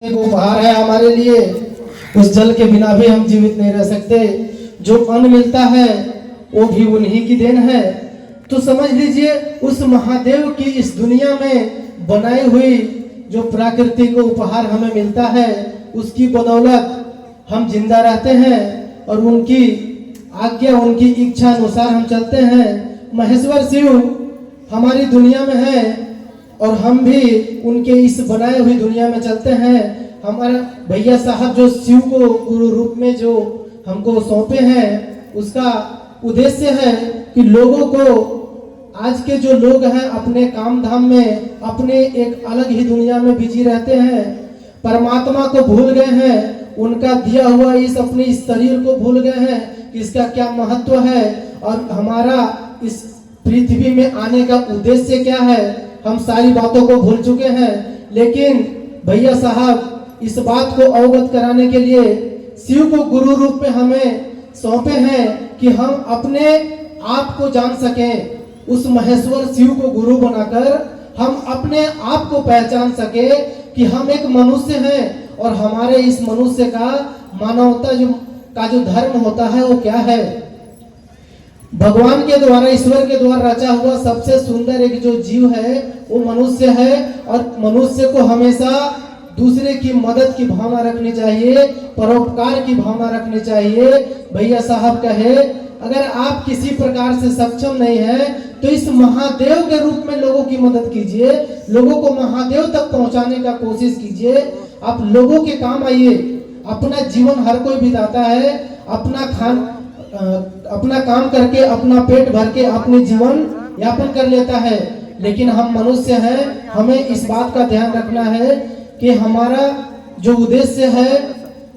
एक उपहार है हमारे लिए। उस जल के बिना भी हम जीवित नहीं रह सकते। जो अन्न मिलता है वो भी उन्हीं की देन है। तो समझ लीजिए उस महादेव की इस दुनिया में बनाई हुई जो प्राकृतिक उपहार हमें मिलता है, उसकी बदौलत हम जिंदा रहते हैं और उनकी आज्ञा, उनकी इच्छा अनुसार हम चलते हैं। महेश्वर शिव हमारी दुनिया में है और हम भी उनके इस बनाए हुई दुनिया में चलते हैं। हमारा भैया साहब जो शिव को गुरु रूप में जो हमको सौंपे हैं, उसका उद्देश्य है कि लोगों को, आज के जो लोग हैं अपने काम धाम में, अपने एक अलग ही दुनिया में बिजी रहते हैं, परमात्मा को भूल गए हैं, उनका दिया हुआ इस अपने इस शरीर को भूल गए हैं कि इसका क्या महत्व है और हमारा इस पृथ्वी में आने का उद्देश्य क्या है। हम सारी बातों को भूल चुके हैं। लेकिन भैया साहब इस बात को अवगत कराने के लिए शिव को गुरु रूप में हमें सौंपे हैं कि हम अपने आप को जान सकें। उस महेश्वर शिव को गुरु बनाकर हम अपने आप को पहचान सके कि हम एक मनुष्य हैं और हमारे इस मनुष्य का मानवता जो धर्म होता है वो क्या है। भगवान के द्वारा, ईश्वर के द्वारा रचा हुआ सबसे सुंदर एक जो जीव है वो मनुष्य है और मनुष्य को हमेशा दूसरे की मदद की भावना रखनी चाहिए, परोपकार की भावना रखनी चाहिए। भैया साहब कहे अगर आप किसी प्रकार से सक्षम नहीं है तो इस महादेव के रूप में लोगों की मदद कीजिए, लोगों को महादेव तक पहुंचाने का कोशिश कीजिए। आप लोगों के काम आइए। अपना जीवन हर कोई बिताता है, अपना काम करके, अपना पेट भर के अपने जीवन यापन कर लेता है। लेकिन हम मनुष्य हैं, हमें इस बात का ध्यान रखना है कि हमारा जो उद्देश्य है,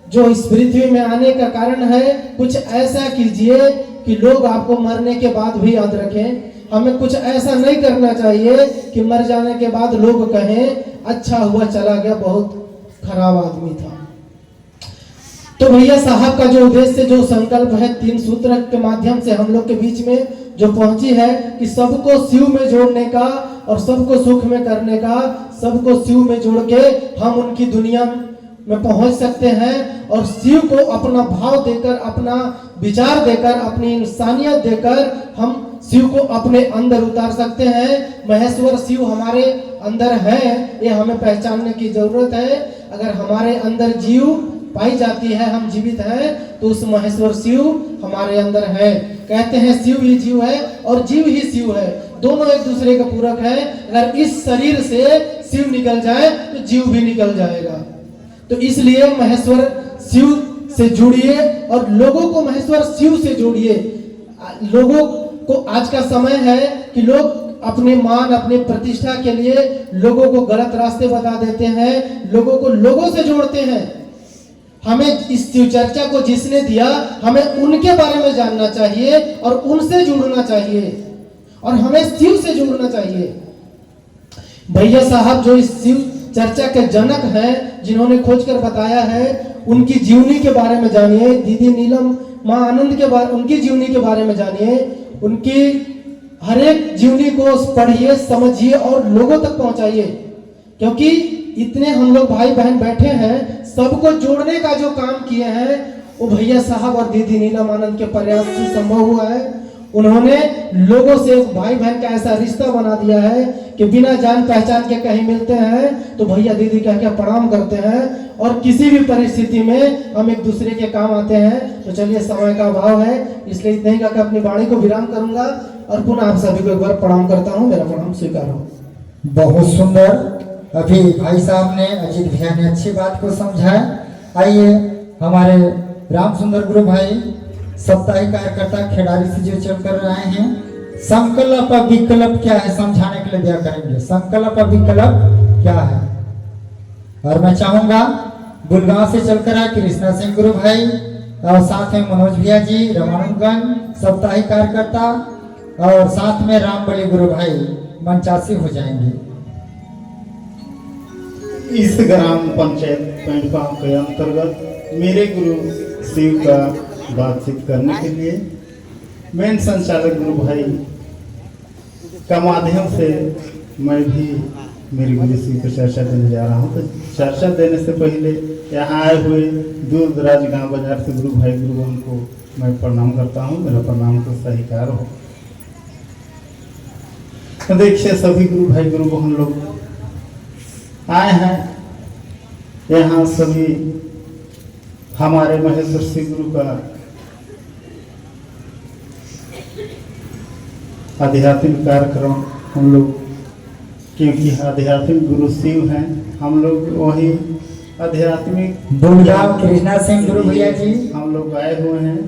जो इस पृथ्वी में आने का कारण है, कुछ ऐसा कीजिए कि लोग आपको मरने के बाद भी याद रखें। हमें कुछ ऐसा नहीं करना चाहिए कि मर जाने के बाद लोग कहें अच्छा हुआ चला गया, बहुत खराब आदमी था। तो भैया साहब का जो उद्देश्य, जो संकल्प है, 3 सूत्र के माध्यम से हम लोग के बीच में जो पहुंची है कि सबको शिव में जोड़ने का और सबको सुख में करने का, सबको शिव में जोड़ के हम उनकी दुनिया में पहुंच सकते हैं और शिव को अपना भाव देकर, अपना विचार देकर, अपनी इंसानियत देकर हम शिव को अपने अंदर उतार सकते हैं। महेश्वर शिव हमारे अंदर है, ये हमें पहचानने की जरूरत है। अगर हमारे अंदर जीव पाई जाती है, हम जीवित हैं, तो उस महेश्वर शिव हमारे अंदर है। कहते हैं शिव ही जीव है और जीव ही शिव है, दोनों एक दूसरे का पूरक है। अगर इस शरीर से शिव निकल जाए तो जीव भी निकल जाएगा। तो इसलिए महेश्वर शिव से जुड़िए और लोगों को महेश्वर शिव से जोड़िए। लोगों को आज का समय है कि लोग अपने मान, अपने प्रतिष्ठा के लिए लोगों को गलत रास्ते बता देते हैं, लोगों को लोगों से जोड़ते हैं। हमें इस शिव चर्चा को जिसने दिया, हमें उनके बारे में जानना चाहिए और उनसे जुड़ना चाहिए और हमें शिव से जुड़ना चाहिए। भैया साहब जो इस शिव चर्चा के जनक हैं, जिन्होंने खोजकर बताया है, उनकी जीवनी के बारे में जानिए। दीदी नीलम माँ आनंद के बारे, उनकी जीवनी के बारे में जानिए। उनकी हर एक जीवनी को पढ़िए, समझिए और लोगों तक पहुंचाइए। क्योंकि इतने हम लोग भाई बहन बैठे हैं, सबको जोड़ने का जो काम किए हैं वो भैया साहब और दीदी नीलम आनंद के प्रयास से संभव हुआ है। उन्होंने लोगों से एक भाई बहन का ऐसा रिश्ता बना दिया है कि बिना जान पहचान के कहीं मिलते हैं तो भैया दीदी कह के प्रणाम करते हैं और किसी भी परिस्थिति में हम एक दूसरे के काम आते हैं। तो चलिए, समय का अभाव है इसलिए इतना ही कहकर अपनी वाणी को विराम करूंगा और पुनः आप सभी को एक बार प्रणाम करता हूँ। मेरा प्रणाम स्वीकार हो। बहुत सुंदर अभी भाई साहब ने, अजीत भैया ने अच्छी बात को समझाया। आइए हमारे राम सुंदर गुरु भाई साप्ताहिक कार्यकर्ता खिलाड़ी से जो चल कर रहे हैं, संकल्प विकल्प क्या है समझाने के लिए दिया करेंगे। संकल्प विकल्प क्या है? और मैं चाहूंगा गुड़गांव से चलकर आए कृष्णा सिंह गुरु भाई और साथ में मनोज भैया जी रामानुजगंज साप्ताहिक कार्यकर्ता और साथ में रामबली गुरु भाई मंचासी हो जाएंगे। इस ग्राम पंचायत पेंडपा के अंतर्गत मेरे गुरु शिव का बातचीत करने के लिए मेन संचालक गुरु भाई का माध्यम से मैं भी मेरे गुरु शिव को चर्चा देने जा रहा हूँ। तो चर्चा देने से पहले यहाँ आए हुए दूर दराज गांव बाजार से गुरु भाई गुरु बहन को मैं प्रणाम करता हूँ। मेरा प्रणाम को स्वीकार हो। तो देखिए सभी गुरु भाई गुरु बहन लोग आए हैं यहाँ, सभी हमारे महेश्वर शिव गुरु का आध्यात्मिक कार्यक्रम हम लोग, क्योंकि आध्यात्मिक गुरु शिव हैं, हम लोग वही आध्यात्मिक बुलगांव कृष्णा सिंह गुरु भैया जी हम लोग आए हुए हैं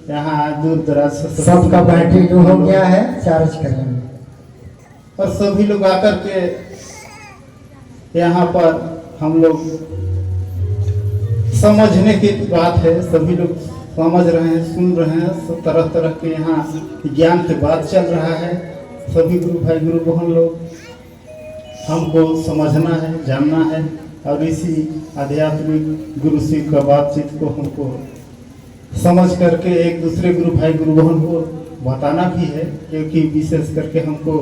यहाँ दूर दराज से। सबका बैटरी जो हो गया है चार्ज करेंगे और सभी लोग आकर के यहाँ पर हम लोग समझने की बात है, सभी लोग समझ रहे हैं, सुन रहे हैं, सब तरह तरह के यहाँ ज्ञान की बात चल रहा है। सभी गुरु भाई गुरु बहन लोग हमको समझना है, जानना है और इसी आध्यात्मिक गुरु शिव का बातचीत को हमको समझ करके एक दूसरे गुरु भाई गुरु बहन को बताना भी है, क्योंकि विशेष करके हमको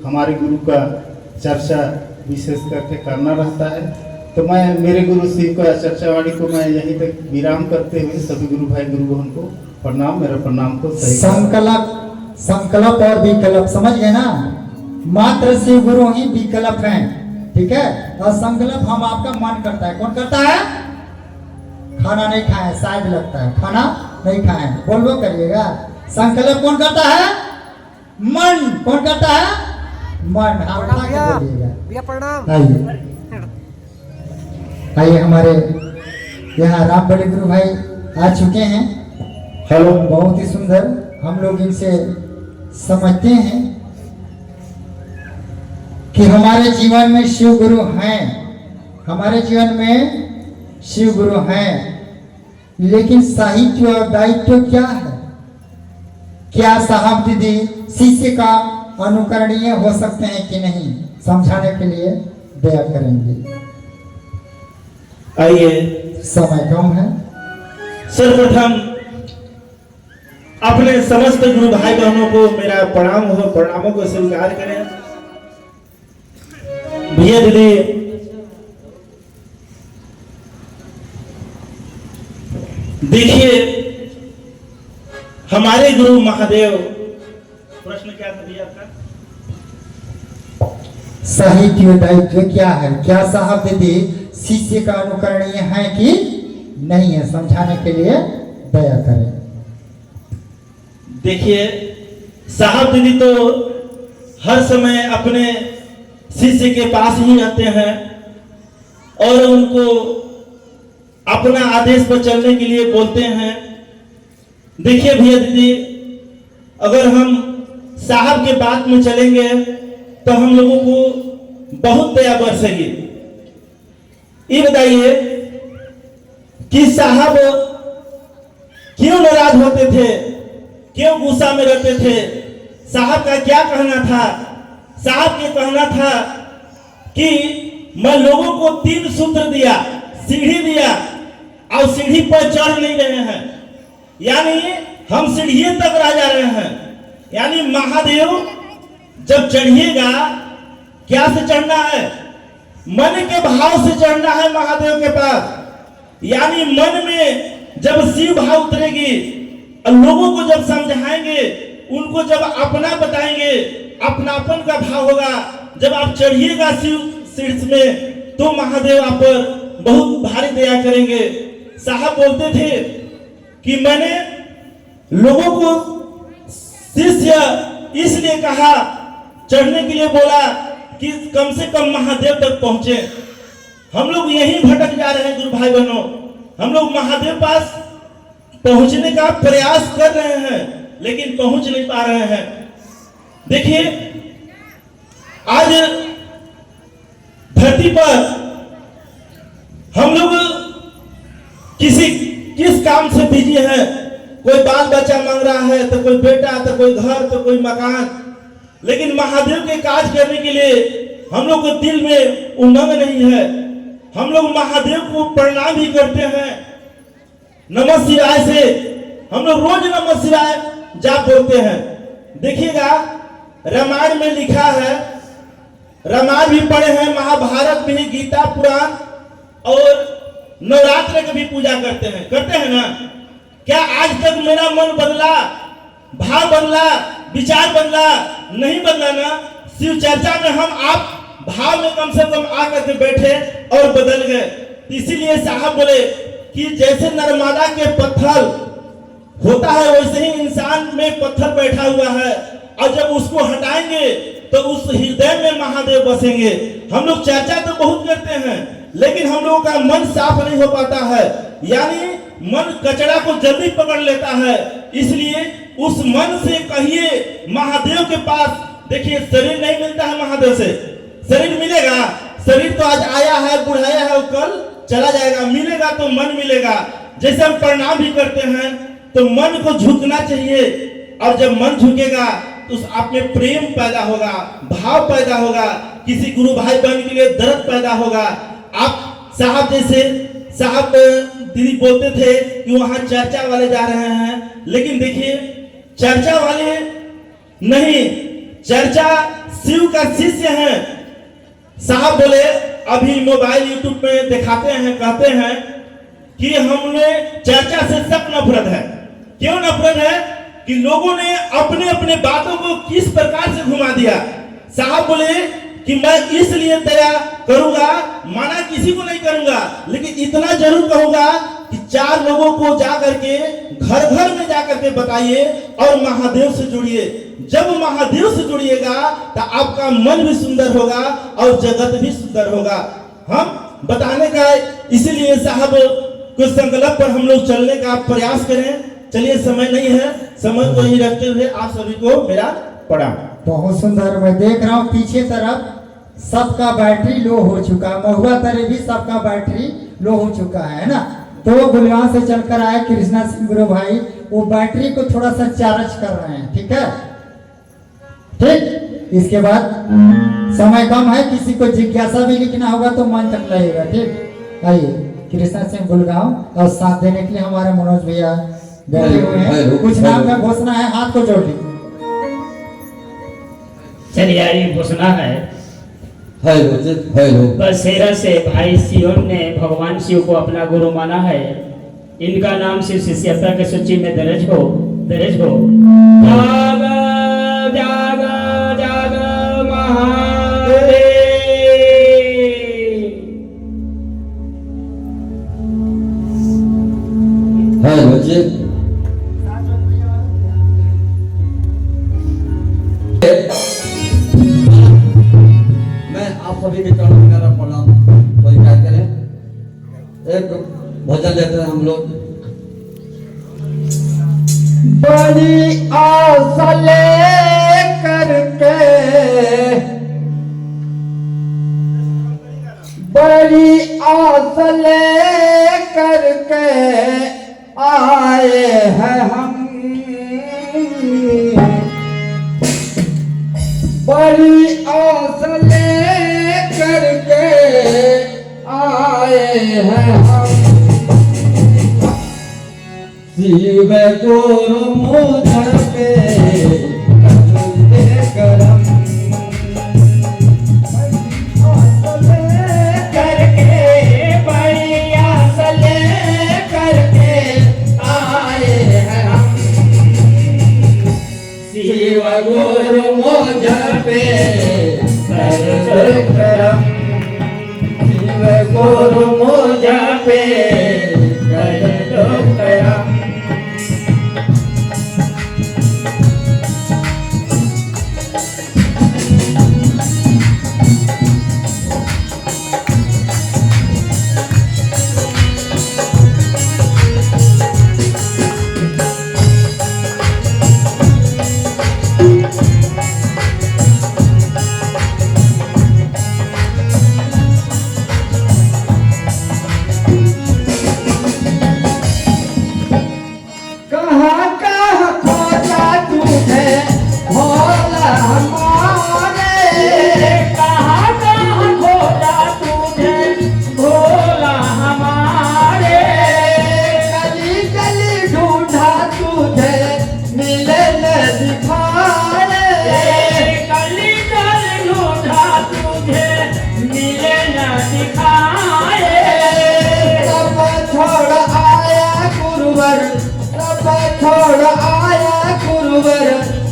हमारे गुरु का चर्चा विशेष करके करना रहता है। तो मैं मेरे गुरु शिव का चर्चावाणी को मैं यहीं तक विराम करते हुए सभी गुरु भाई गुरु बहन को प्रणाम, मेरा प्रणाम को सही। संकल्प और विकल्प समझ गए ना, मात्र शिव गुरु ही विकल्प हैं, ठीक है। और संकल्प हम आपका मन करता है, कौन करता है? खाना नहीं खाए शायद लगता है, खाना नहीं खाए, बोलबो करिएगा। संकल्प कौन करता है? मन। कौन करता है? मन। आइए आइए, हमारे यहाँ राम बड़े गुरु भाई आ चुके हैं। हेलो, बहुत ही सुंदर, हम लोग इनसे समझते हैं कि हमारे जीवन में शिव गुरु हैं, हमारे जीवन में शिव गुरु हैं, लेकिन साहित्य और दायित्व क्या है? क्या साहब दीदी शिष्य का अनुकरणीय हो सकते हैं कि नहीं, समझाने के लिए दया करेंगे। आइए, समय कम है। सर्वप्रथम अपने समस्त गुरु भाई बहनों को मेरा प्रणाम हो, प्रणामों को स्वीकार करें। भैया दीदी, देखिए हमारे गुरु महादेव, प्रश्न क्या था भैया आपका? साहित्य दायित्व क्या है? क्या साहब दीदी शिष्य का अनुकरणीय है कि नहीं है, समझाने के लिए दया करें। देखिए साहब दीदी तो हर समय अपने शिष्य के पास ही रहते हैं और उनको अपना आदेश पर चलने के लिए बोलते हैं। देखिए भैया दीदी, अगर हम साहब के बात में चलेंगे तो हम लोगों को बहुत दया बरसेगी। ये बताइए कि साहब क्यों नाराज होते थे, क्यों गुस्सा में रहते थे? साहब का क्या कहना था? साहब के कहना था कि मैं लोगों को 3 सूत्र दिया, सीढ़ी दिया और सीढ़ी पर चढ़ नहीं रहे हैं, यानी हम सीढ़ियों तक रह जा रहे हैं। यानी महादेव जब चढ़िएगा, क्या से चढ़ना है? मन के भाव से चढ़ना है महादेव के पास। यानी मन में जब शिव भाव उतरेगी और लोगों को जब समझाएंगे, उनको जब अपना बताएंगे, अपनापन का भाव होगा, जब आप चढ़िएगा शिव शीर्ष में, तो महादेव आप पर बहुत भारी दया करेंगे। साहब बोलते थे कि मैंने लोगों को शिष्य इसलिए कहा, चढ़ने के लिए बोला कि कम से कम महादेव तक पहुंचे। हम लोग यहीं भटक जा रहे हैं गुरु भाई बहनों, हम लोग महादेव पास पहुंचने का प्रयास कर रहे हैं लेकिन पहुंच नहीं पा रहे हैं। देखिए आज धरती पर हम लोग किस काम से बिजी है। कोई बाल बच्चा मांग रहा है, तो कोई बेटा, तो कोई घर, तो कोई मकान, लेकिन महादेव के काज करने के लिए हम लोग को दिल में उमंग नहीं है। हम लोग महादेव को प्रणाम भी करते हैं नमः शिवाय से, हम लोग रोज नमः शिवाय जाप बोलते हैं। देखिएगा रामायण में लिखा है, रामायण भी पढ़े हैं, महाभारत भी, गीता पुराण और नवरात्र की भी पूजा करते हैं ना। क्या आज तक मेरा मन बदला, भाव बदला, विचार बदला? नहीं बदला ना। शिव चर्चा में हम आप भाव में कम से कम आकर के बैठे और बदल गए। इसीलिए साहब बोले कि जैसे नर्मदा के पत्थर होता है वैसे ही इंसान में पत्थर बैठा हुआ है, और जब उसको हटाएंगे तो उस हृदय में महादेव बसेंगे। हम लोग चर्चा तो बहुत करते हैं, लेकिन हम लोगों का मन साफ नहीं हो पाता है, यानी मन कचरा को जल्दी पकड़ लेता है। इसलिए उस मन से कहिए महादेव के पास। देखिए, शरीर नहीं मिलता है महादेव से, शरीर मिलेगा? शरीर तो आज आया है, बुढ़ाया है, कल चला जाएगा। मिलेगा तो मन मिलेगा। जैसे हम प्रणाम भी करते हैं तो मन को झुकना चाहिए, और जब मन झुकेगा तो उस आप में प्रेम पैदा होगा, भाव पैदा होगा, किसी गुरु भाई बहन के लिए दर्द पैदा होगा। आप साहब जैसे साहब दीदी बोलते थे कि वहां चर्चा वाले जा रहे हैं, लेकिन देखिए चर्चा वाले नहीं, चर्चा शिव का शिष्य है। साहब बोले अभी मोबाइल यूट्यूब पे दिखाते हैं, कहते हैं कि हमने चर्चा से सख्त नफरत है। क्यों नफरत है? कि लोगों ने अपने अपने बातों को किस प्रकार से घुमा दिया। साहब बोले कि मैं इसलिए दया करूंगा, माना किसी को नहीं करूंगा, लेकिन इतना जरूर कहूंगा कि 4 लोगों को जाकर के घर घर में जाकर के बताइए और महादेव से जुड़िए। जब महादेव से जुड़िएगा तो आपका मन भी सुंदर होगा और जगत भी सुंदर होगा। हम बताने का इसीलिए साहब कुछ संकल्प पर हम लोग चलने का प्रयास करें। चलिए, समय नहीं है, समय को ही रखते हुए आप सभी को मेरा प्रणाम। बहुत सुंदर। मैं देख रहा हूँ पीछे तरफ सबका बैटरी लो हो चुका, महुआ तरह भी सबका बैटरी लो हो चुका है ना। तो गुलगांव से चलकर आए कृष्णा सिंह गुरु भाई, वो बैटरी को थोड़ा सा चार्ज कर रहे हैं। ठीक है, ठीक। इसके बाद समय कम है, किसी को जिज्ञासा भी लिखना होगा तो मन तक लगेगा। ठीक, आइए कृष्णा सिंह गुलगांव, और साथ देने के लिए हमारे मनोज भैया बैठे हुए हैं। कुछ नाम में घोषणा है, हाथ को जोड़ लीजिए। चलिए, ये घोषणा है। बसेरा से भाई सियोन ने भगवान शिव को अपना गुरु माना है। इनका नाम शिव शिष्यता की सूची में दर्ज हो। जाग जाग जाग महादेव। मैं आप सभी के चरणों में मेरा प्रणाम। कोई क्या करें, एक भजन लेते हैं हम लोग। बड़ी आस ले करके, बड़ी आस ले करके आए हैं हम, बड़ी आस ले करके आए हैं हम। शिव गुरु मुझ पे करम, करके बड़ी आस ले करके आए हैं हम। शिव गुरु मुझ पे करम, शिव गुरु मुझ पे करम।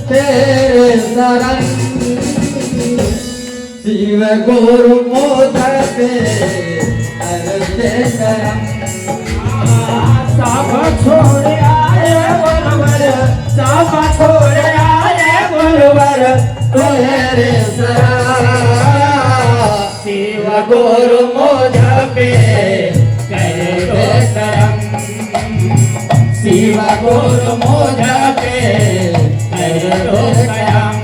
तेरे शरण शिव गुरु मोदर पे करते करम सब छोड़ आए गुरुवर, सब छोड़ आए गुरुवर, तेरे शरण शिव गुरु मोझ पे करते करम, शिव गुरु मोझ पे करते करम।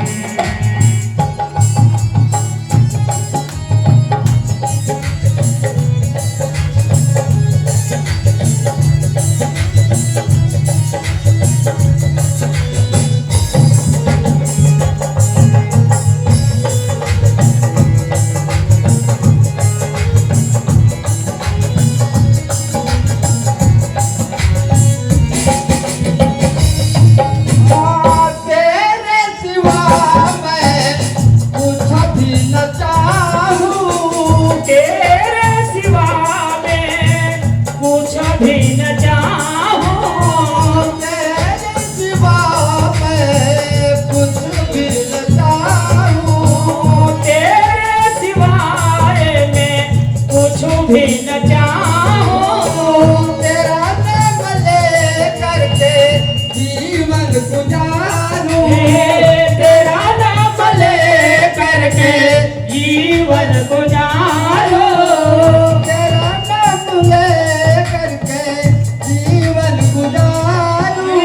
तेरे सिवा मैं कुछ भी न चाहूं तेरे सिवा मैं कुछ भी न चाहूं, तेरे सिवा मैं कुछ भी न चाहूं तेरे सिवाय मैं कुछ भी न चाहूं, तेरा नाम ले करके जीवन गुजारूं तेरा नाम ले करके जीवन गुजारो, तेरा नाम ले करके जीवन गुजारूं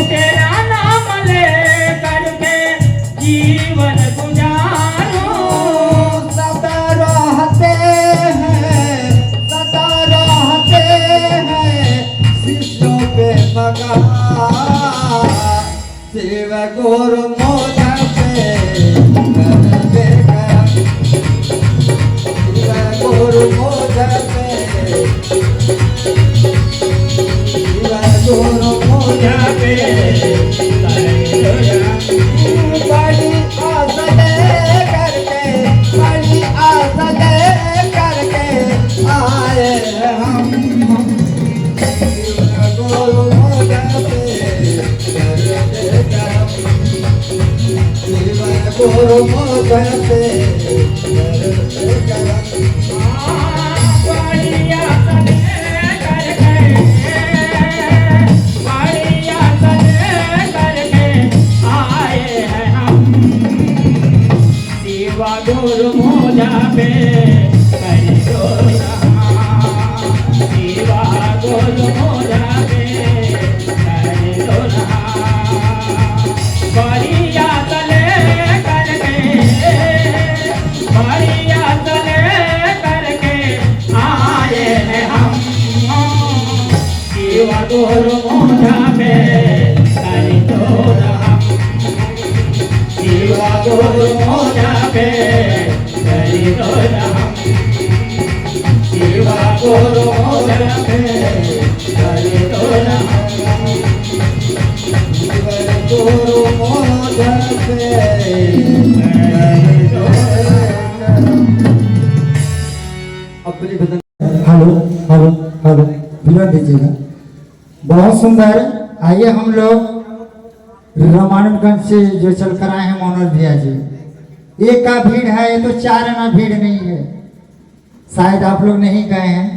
तेरा नाम ले करके जीवन गुजारो, सदा रहते हैं शिष्यों पे मगा शिव गुरु मोदा पे करते करम शिव गुरु मोदा पे शिव गुरु मोदा पे बड़ी आस दे करके बड़ी आस दे करके आए हम शिव गुरु मोदा पे करते करम शिव गुरु मोदा पे करते करम बढ़िया सने करके, बढ़िया सने करके आए हैं हम, शिवा गुरु मोजा पे करी दो नहा, शिवा गुरु मोजा पे करी दो नहा, बढ़िया सने करके, बढ़िया सने करके आए हैं हम, शिवा गुरु मोजा पे करी दो नहा, शिवा गुरु मोजा पे करी दो नहा, शिवा गुरु मोजा पे करी दो नहा। शिव गुरु मोदा पे अपनी भजन हेलो हेलो हेलो विनोद दीजिएगा। बहुत सुंदर। आइए हम लोग रामानुजगंज से जो चल कर आए हैं मनोज भैया जी, एक का भीड़ है, ये तो 4 आना भीड़ नहीं है। शायद आप लोग नहीं गए हैं।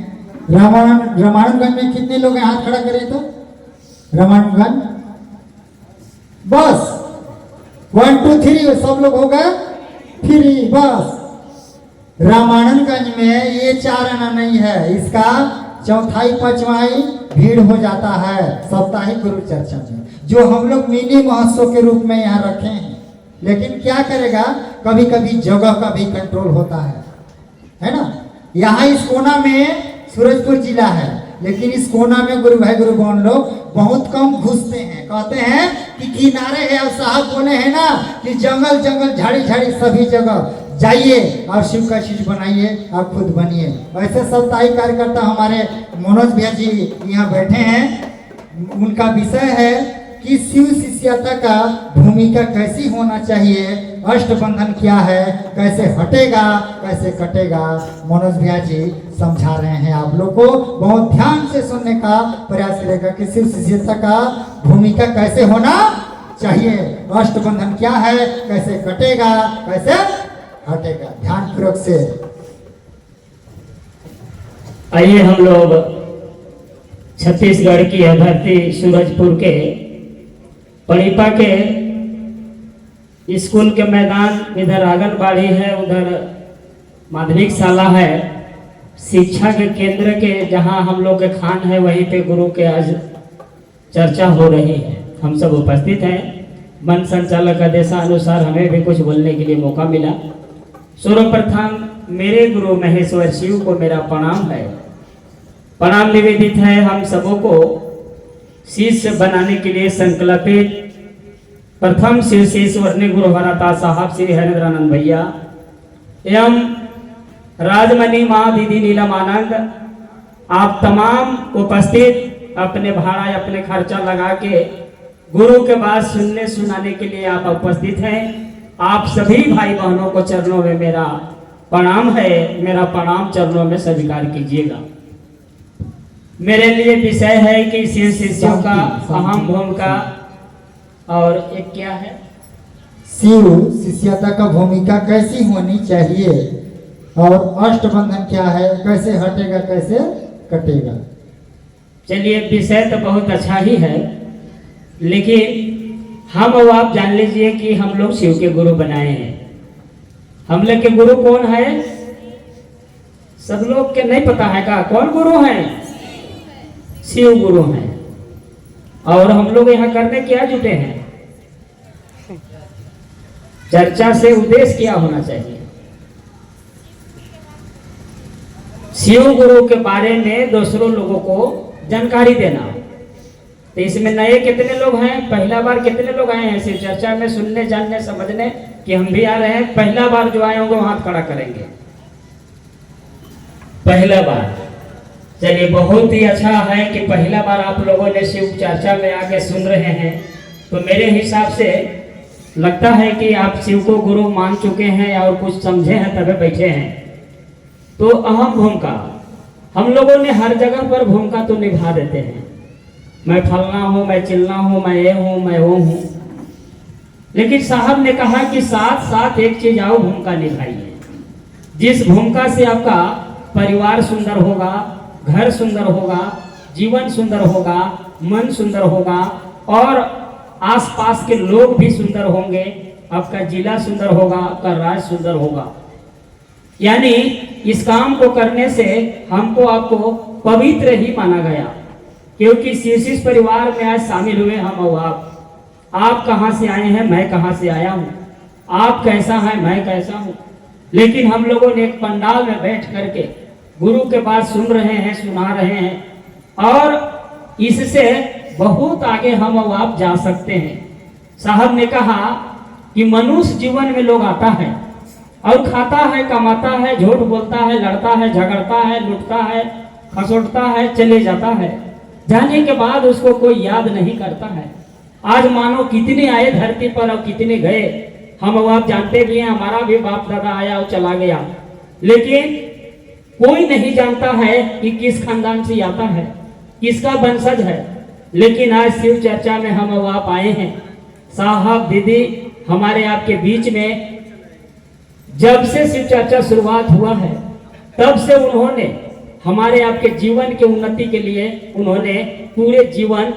रामानुजगंज में कितने लोग हैं? हाथ खड़ा करिए तो। रामानुजगंज बस 1 2 3 सब लोग हो गए फ्री बस। रामानुजगंज में ये 4 आना नहीं है, इसका चौथाई पांचवाई भीड़ हो जाता है साप्ताहिक गुरु चर्चा में, जो हम लोग मिनी महोत्सव के रूप में यहाँ रखे हैं। लेकिन क्या करेगा, कभी कभी जगह का भी कंट्रोल होता है ना। यहाँ इस कोना में सूरजपुर जिला है, लेकिन इस कोना में गुरु भाई गुरु बहन लोग बहुत कम घुसते हैं। कहते हैं कि किनारे है, और साहब बोले हैं ना कि जंगल जंगल झाड़ी झाड़ी सभी जगह जाइए और शिव का चीज बनाइए और खुद बनिए। ऐसे साप्ताहिक कार्यकर्ता हमारे मनोज भैया जी यहाँ बैठे हैं। उनका विषय है कि शिव शिष्यता का भूमिका कैसी होना चाहिए, अष्टबंधन क्या है, कैसे हटेगा कैसे कटेगा। मनोज भैया जी समझा रहे हैं। आप लोग को बहुत ध्यान से सुनने का प्रयास करेगा कि शिव शिष्यता का भूमिका कैसे होना चाहिए। अष्टबंधन क्या है, कैसे कटेगा, कैसे हटेगा, ध्यान पूर्वक से। आइए हम लोग छत्तीसगढ़ की धरती सूरजपुर के पड़ीपा के स्कूल के मैदान, इधर आंगनबाड़ी है, उधर माध्यमिक शाला है, शिक्षा के केंद्र के जहां हम लोग के खान है, वहीं पे गुरु के आज चर्चा हो रही है। हम सब उपस्थित हैं। मन संचालक आदेशानुसार हमें भी कुछ बोलने के लिए मौका मिला। सर्वप्रथम मेरे गुरु महेश्वर शिव को मेरा प्रणाम है। प्रणाम निवेदित है हम सबों को शिष्य बनाने के लिए संकल्पित प्रथम शिष्य वर्णी गुरु हराता साहब श्री हरेंद्रानंद भैया एवं राजमणि माँ दीदी नीलम आनंद, आप तमाम उपस्थित अपने भाड़ा अपने खर्चा लगा के गुरु के बात सुनने सुनाने के लिए आप उपस्थित हैं। आप सभी भाई बहनों को चरणों में मेरा प्रणाम है। मेरा प्रणाम चरणों में स्वीकार कीजिएगा। मेरे लिए विषय है कि शिष्यों का अहम भूमिका, और एक क्या है, शिव शिष्यता का भूमिका कैसी होनी चाहिए, और अष्टबंधन क्या है, कैसे हटेगा, कैसे कटेगा। चलिए, विषय तो बहुत अच्छा ही है, लेकिन हम और आप जान लीजिए कि हम लोग शिव के गुरु बनाए हैं। हम लोग के गुरु कौन है? सब लोग के नहीं पता है का कौन गुरु है? शिव गुरु हैं। और हम लोग यहाँ करने क्या जुटे हैं? चर्चा से उद्देश्य क्या होना चाहिए? शिव गुरु के बारे में दूसरों लोगों को जानकारी देना। तो इसमें नए कितने लोग हैं? पहला बार कितने लोग आए हैं शिव चर्चा में सुनने, जानने, समझने कि हम भी आ रहे हैं? पहला बार जो आए होंगे वो हाथ खड़ा करेंगे। पहला बार। चलिए, बहुत ही अच्छा है कि पहला बार आप लोगों ने शिव चर्चा में आके सुन रहे हैं। तो मेरे हिसाब से लगता है कि आप शिव को गुरु मान चुके हैं और कुछ समझे हैं तभी बैठे हैं। तो अहम भूमिका हम लोगों ने हर जगह पर भूमिका तो निभा देते हैं। मैं फलना हूँ, मैं चिलना हूँ, मैं ये हूँ, मैं वो हूँ। लेकिन साहब ने कहा कि साथ साथ एक चीज आओ भूमिका निभाइए, जिस भूमिका से आपका परिवार सुंदर होगा, घर सुंदर होगा, जीवन सुंदर होगा, मन सुंदर होगा और आसपास के लोग भी सुंदर होंगे, आपका जिला सुंदर होगा, आपका राज्य सुंदर होगा। यानी इस काम को करने से हमको आपको पवित्र ही माना गया, क्योंकि शिष्य परिवार में आज शामिल हुए हम और आप कहां से आए हैं, मैं कहां से आया हूं, आप कैसा है, मैं कैसा हूं। लेकिन हम लोगों ने एक पंडाल में बैठ करके गुरु के बात सुन रहे हैं, सुना रहे हैं और इससे बहुत आगे हम और आप जा सकते हैं। साहब ने कहा कि मनुष्य जीवन में लोग आता है और खाता है, कमाता है, झूठ बोलता है, लड़ता है, झगड़ता है, लुटता है, खसोटता है, चले जाता है। जाने के बाद उसको कोई याद नहीं करता है। आज मानो कितने आए धरती पर और कितने गए, हम और आप जानते भी हैं। हमारा भी बाप दादा आया और चला गया, लेकिन कोई नहीं जानता है कि किस खानदान से आता है, किसका वंशज है। लेकिन आज शिव चर्चा में हम और आप आए हैं। साहब दीदी हमारे आपके बीच में जब से शिव चर्चा शुरुआत हुआ है तब से उन्होंने हमारे आपके जीवन के उन्नति के लिए उन्होंने पूरे जीवन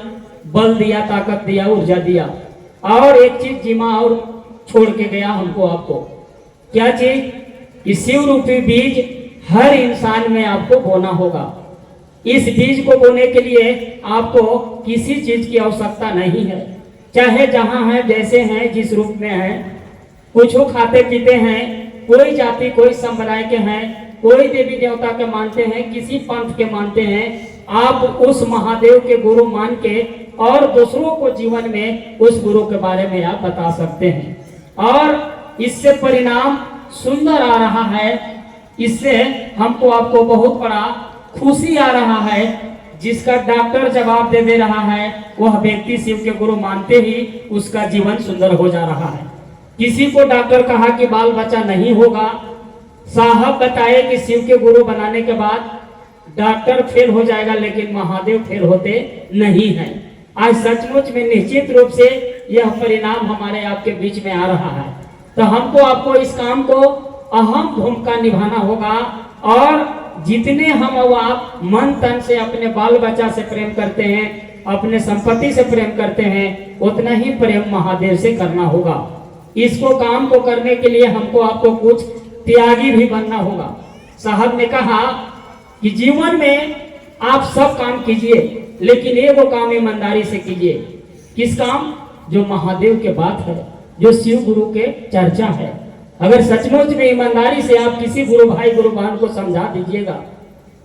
बल दिया, ताकत दिया, ऊर्जा दिया। और एक चीज जिम्मा और छोड़ के गया हमको, आपको क्या चीज? कि शिव रूपी बीज हर इंसान में आपको बोना होगा। इस बीज को बोने के लिए आपको किसी चीज की आवश्यकता नहीं है, चाहे जहां है, जैसे हैं, जिस रूप में है। कुछ खाते पीते हैं, कोई जाति कोई संप्रदाय के हैं, कोई देवी देवता के मानते हैं, किसी पंथ के मानते हैं। आप उस महादेव के गुरु मान के और दूसरों को जीवन में उस गुरु के बारे में आप बता सकते हैं और इससे परिणाम सुंदर आ रहा है। इससे हमको आपको बहुत बड़ा खुशी आ रहा है। जिसका डॉक्टर जवाब दे रहा है वह व्यक्ति शिव के गुरु मानते ही उसका जीवन सुंदर हो जा रहा है। किसी को डॉक्टर कहा कि बाल बच्चा नहीं होगा, साहब बताए कि शिव के गुरु बनाने के बाद डॉक्टर फेल हो जाएगा, लेकिन महादेव फेल होते नहीं हैं। आज सचमुच में निश्चित रूप से यह परिणाम हमारे आपके बीच में आ रहा है। तो हमको आपको इस काम को अहम भूमिका निभाना होगा और जितने हम और आप मन तन से अपने बाल बच्चा से प्रेम करते हैं, अपने संपत्ति से प्रेम करते हैं, उतना ही प्रेम महादेव से करना होगा। इसको काम को करने के लिए हमको आपको कुछ त्यागी भी बनना होगा। साहब ने कहा कि जीवन में आप सब काम कीजिए, लेकिन एक वो काम ईमानदारी से कीजिए। किस काम? जो महादेव के बात है, जो शिव गुरु के चर्चा है। अगर सचमुच में ईमानदारी से आप किसी गुरु भाई गुरु बहन को समझा दीजिएगा,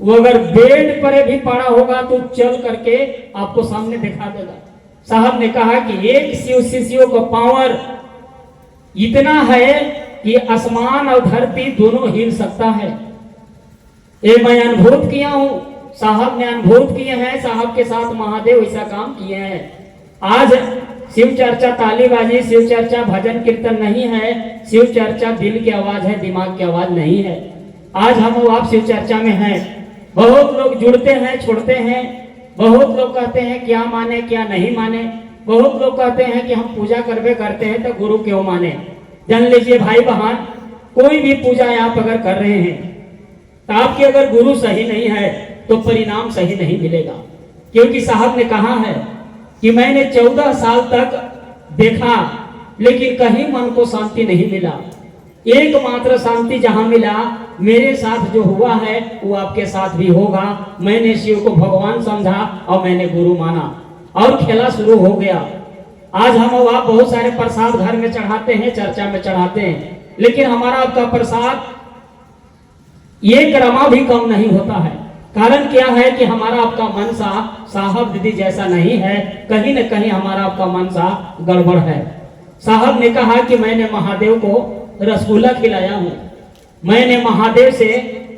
वो अगर बेड पर भी पड़ा होगा तो चल करके आपको सामने दिखा देगा। साहब ने कहा कि एक शिव शिष्यों का पावर इतना है कि आसमान और धरती दोनों हिल सकता है। ये मैं अनुभूत किया हूं, साहब ने अनुभूत किए हैं। साहब के साथ महादेव ऐसा काम किए हैं। आज शिव चर्चा तालीबाजी, शिव चर्चा भजन कीर्तन नहीं है। शिव चर्चा दिल की आवाज है, दिमाग की आवाज नहीं है। आज हम और आप शिव चर्चा में हैं। बहुत लोग जुड़ते हैं, छोड़ते हैं। बहुत लोग कहते हैं क्या माने क्या नहीं माने। बहुत लोग कहते हैं कि हम पूजा करवे करते हैं तो गुरु क्यों माने। जान लीजिए भाई बहन, कोई भी पूजा आप अगर कर रहे हैं तो आपके अगर गुरु सही नहीं है तो परिणाम सही नहीं मिलेगा। क्योंकि साहब ने कहा है कि मैंने 14 साल तक देखा, लेकिन कहीं मन को शांति नहीं मिला। एकमात्र शांति जहां मिला, मेरे साथ जो हुआ है वो आपके साथ भी होगा। मैंने शिव को भगवान समझा और मैंने गुरु माना और खेला शुरू हो गया। आज हम और आप बहुत सारे प्रसाद घर में चढ़ाते हैं, चर्चा में चढ़ाते हैं, लेकिन हमारा आपका प्रसाद एक रमा भी कम नहीं होता है। कारण क्या है कि हमारा आपका मनसा साहब दीदी जैसा नहीं है। कहीं न कहीं हमारा आपका मनसा गड़बड़ है। साहब ने कहा कि मैंने महादेव को रसगुल्ला खिलाया हूँ, मैंने महादेव से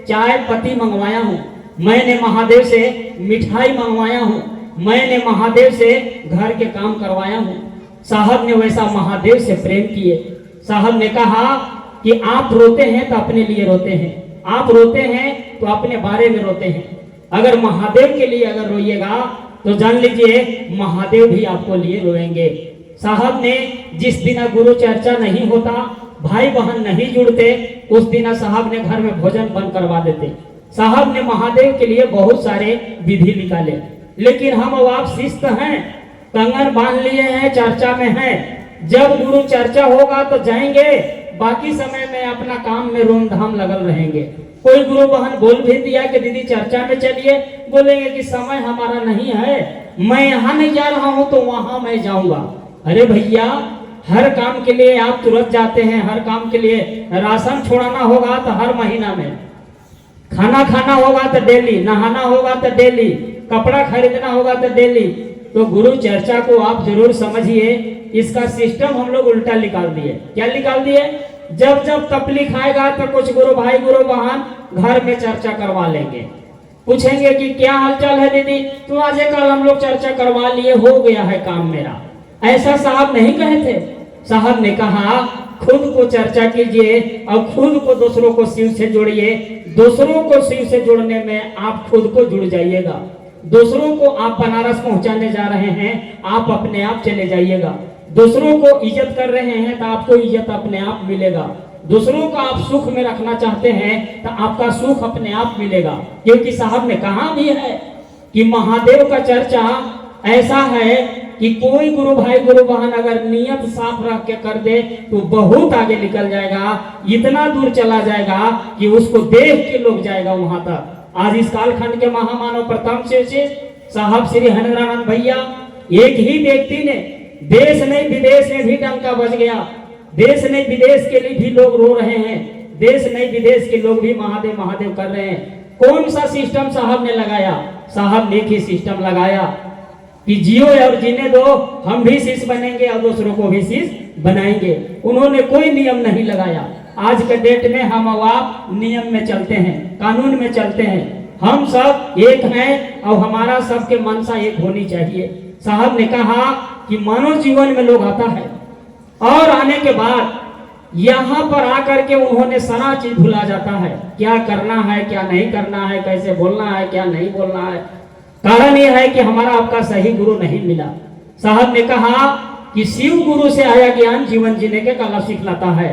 चाय पत्ती मंगवाया हूँ, मैंने महादेव से मिठाई मंगवाया हूँ, मैंने महादेव से घर के काम करवाया हूँ। साहब ने वैसा महादेव से प्रेम किए। साहब ने कहा कि आप रोते हैं तो अपने लिए रोते हैं, आप रोते हैं तो अपने बारे में रोते हैं। अगर महादेव के लिए अगर रोइएगा तो जान लीजिए महादेव भी आपको लिए रोएंगे। साहब ने जिस दिन गुरु चर्चा नहीं होता, भाई बहन नहीं जुड़ते, उस दिन साहब ने घर में भोजन बंद करवा देते। साहब ने महादेव के लिए बहुत सारे विधि निकाले, लेकिन हम और आप शिस्त हैं, कंगन बांध लिए हैं, चर्चा में हैं। जब गुरु चर्चा होगा तो जाएंगे, बाकी समय में अपना काम में रोम धाम लगल रहेंगे। कोई गुरु बहन बोल भी दिया कि दीदी चर्चा में चलिए, बोलेंगे कि समय हमारा नहीं है, मैं यहाँ नहीं जा रहा हूँ तो वहां मैं जाऊंगा। अरे भैया, हर काम के लिए आप तुरंत जाते हैं, हर काम के लिए राशन छोड़ाना होगा तो हर महीना में, खाना खाना होगा तो डेली, नहाना होगा तो डेली, कपड़ा खरीदना होगा तो डेली। तो गुरु चर्चा को आप जरूर समझिए। इसका सिस्टम हम लोग उल्टा निकाल दिए। क्या निकाल दिए? जब जब तकलीफ आएगा तो कुछ गुरु भाई गुरु बहन घर में चर्चा करवा लेंगे, पूछेंगे कि क्या हालचाल है दीदी, तो आज कल हम लोग चर्चा करवा लिए, हो गया है काम मेरा। ऐसा साहब नहीं कहे थे। साहब ने कहा खुद को चर्चा कीजिए और खुद को दूसरों को शिव से जोड़िए। दूसरों को शिव से जोड़ने में आप खुद को जुड़ जाइएगा। दूसरों को आप बनारस पहुंचाने जा रहे हैं, आप अपने आप चले जाइएगा। दूसरों को इज्जत कर रहे हैं तो आपको इज्जत अपने आप मिलेगा। दूसरों को आप सुख में रखना चाहते हैं तो आपका सुख अपने आप मिलेगा। क्योंकि साहब ने कहा भी है कि महादेव का चर्चा ऐसा है कि कोई गुरु भाई गुरु बहन अगर नियत साफ रख के कर दे तो बहुत आगे निकल जाएगा, इतना दूर चला जाएगा कि उसको देख के लोग जाएगा वहां तक। आज इस कालखंड के महामानव प्रथम से साहब श्री हरेंद्रानंद भैया, एक ही व्यक्ति ने देश नहीं विदेश में भी डंका बज गया। देश नहीं विदेश के लिए भी लोग रो रहे हैं, देश नहीं विदेश के लोग भी महादेव महादेव कर रहे हैं। कौन सा सिस्टम साहब ने लगाया? साहब ने एक ही सिस्टम लगाया कि जियो और जीने दो, हम भी शिष्य बनेंगे और दूसरों को भी शिष्य बनाएंगे। उन्होंने कोई नियम नहीं लगाया। आज के डेट में हम और आप नियम में चलते हैं, कानून में चलते हैं। हम सब एक हैं और हमारा सबके मनसा एक होनी चाहिए। साहब ने कहा कि मानव जीवन में लोग आता है और आने के बाद यहाँ पर आकर के उन्होंने सारा चीज भुला जाता है। क्या करना है, क्या नहीं करना है, कैसे बोलना है, क्या नहीं बोलना है। कारण यह है कि हमारा आपका सही गुरु नहीं मिला। साहब ने कहा कि शिव गुरु से आया ज्ञान जीवन जीने के कला सिखलाता है।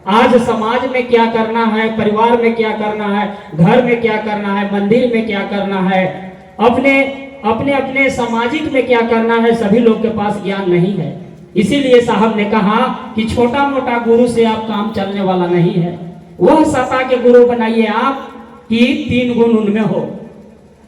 आज समाज में क्या करना है, परिवार में क्या करना है, घर में क्या करना है, मंदिर में क्या करना है, अपने अपने अपने सामाजिक में क्या करना है, सभी लोग के पास ज्ञान नहीं है। इसीलिए साहब ने कहा कि छोटा मोटा गुरु से आप काम चलने वाला नहीं है। वह सत्ता के गुरु बनाइए आप कि 3 गुण उनमें हो।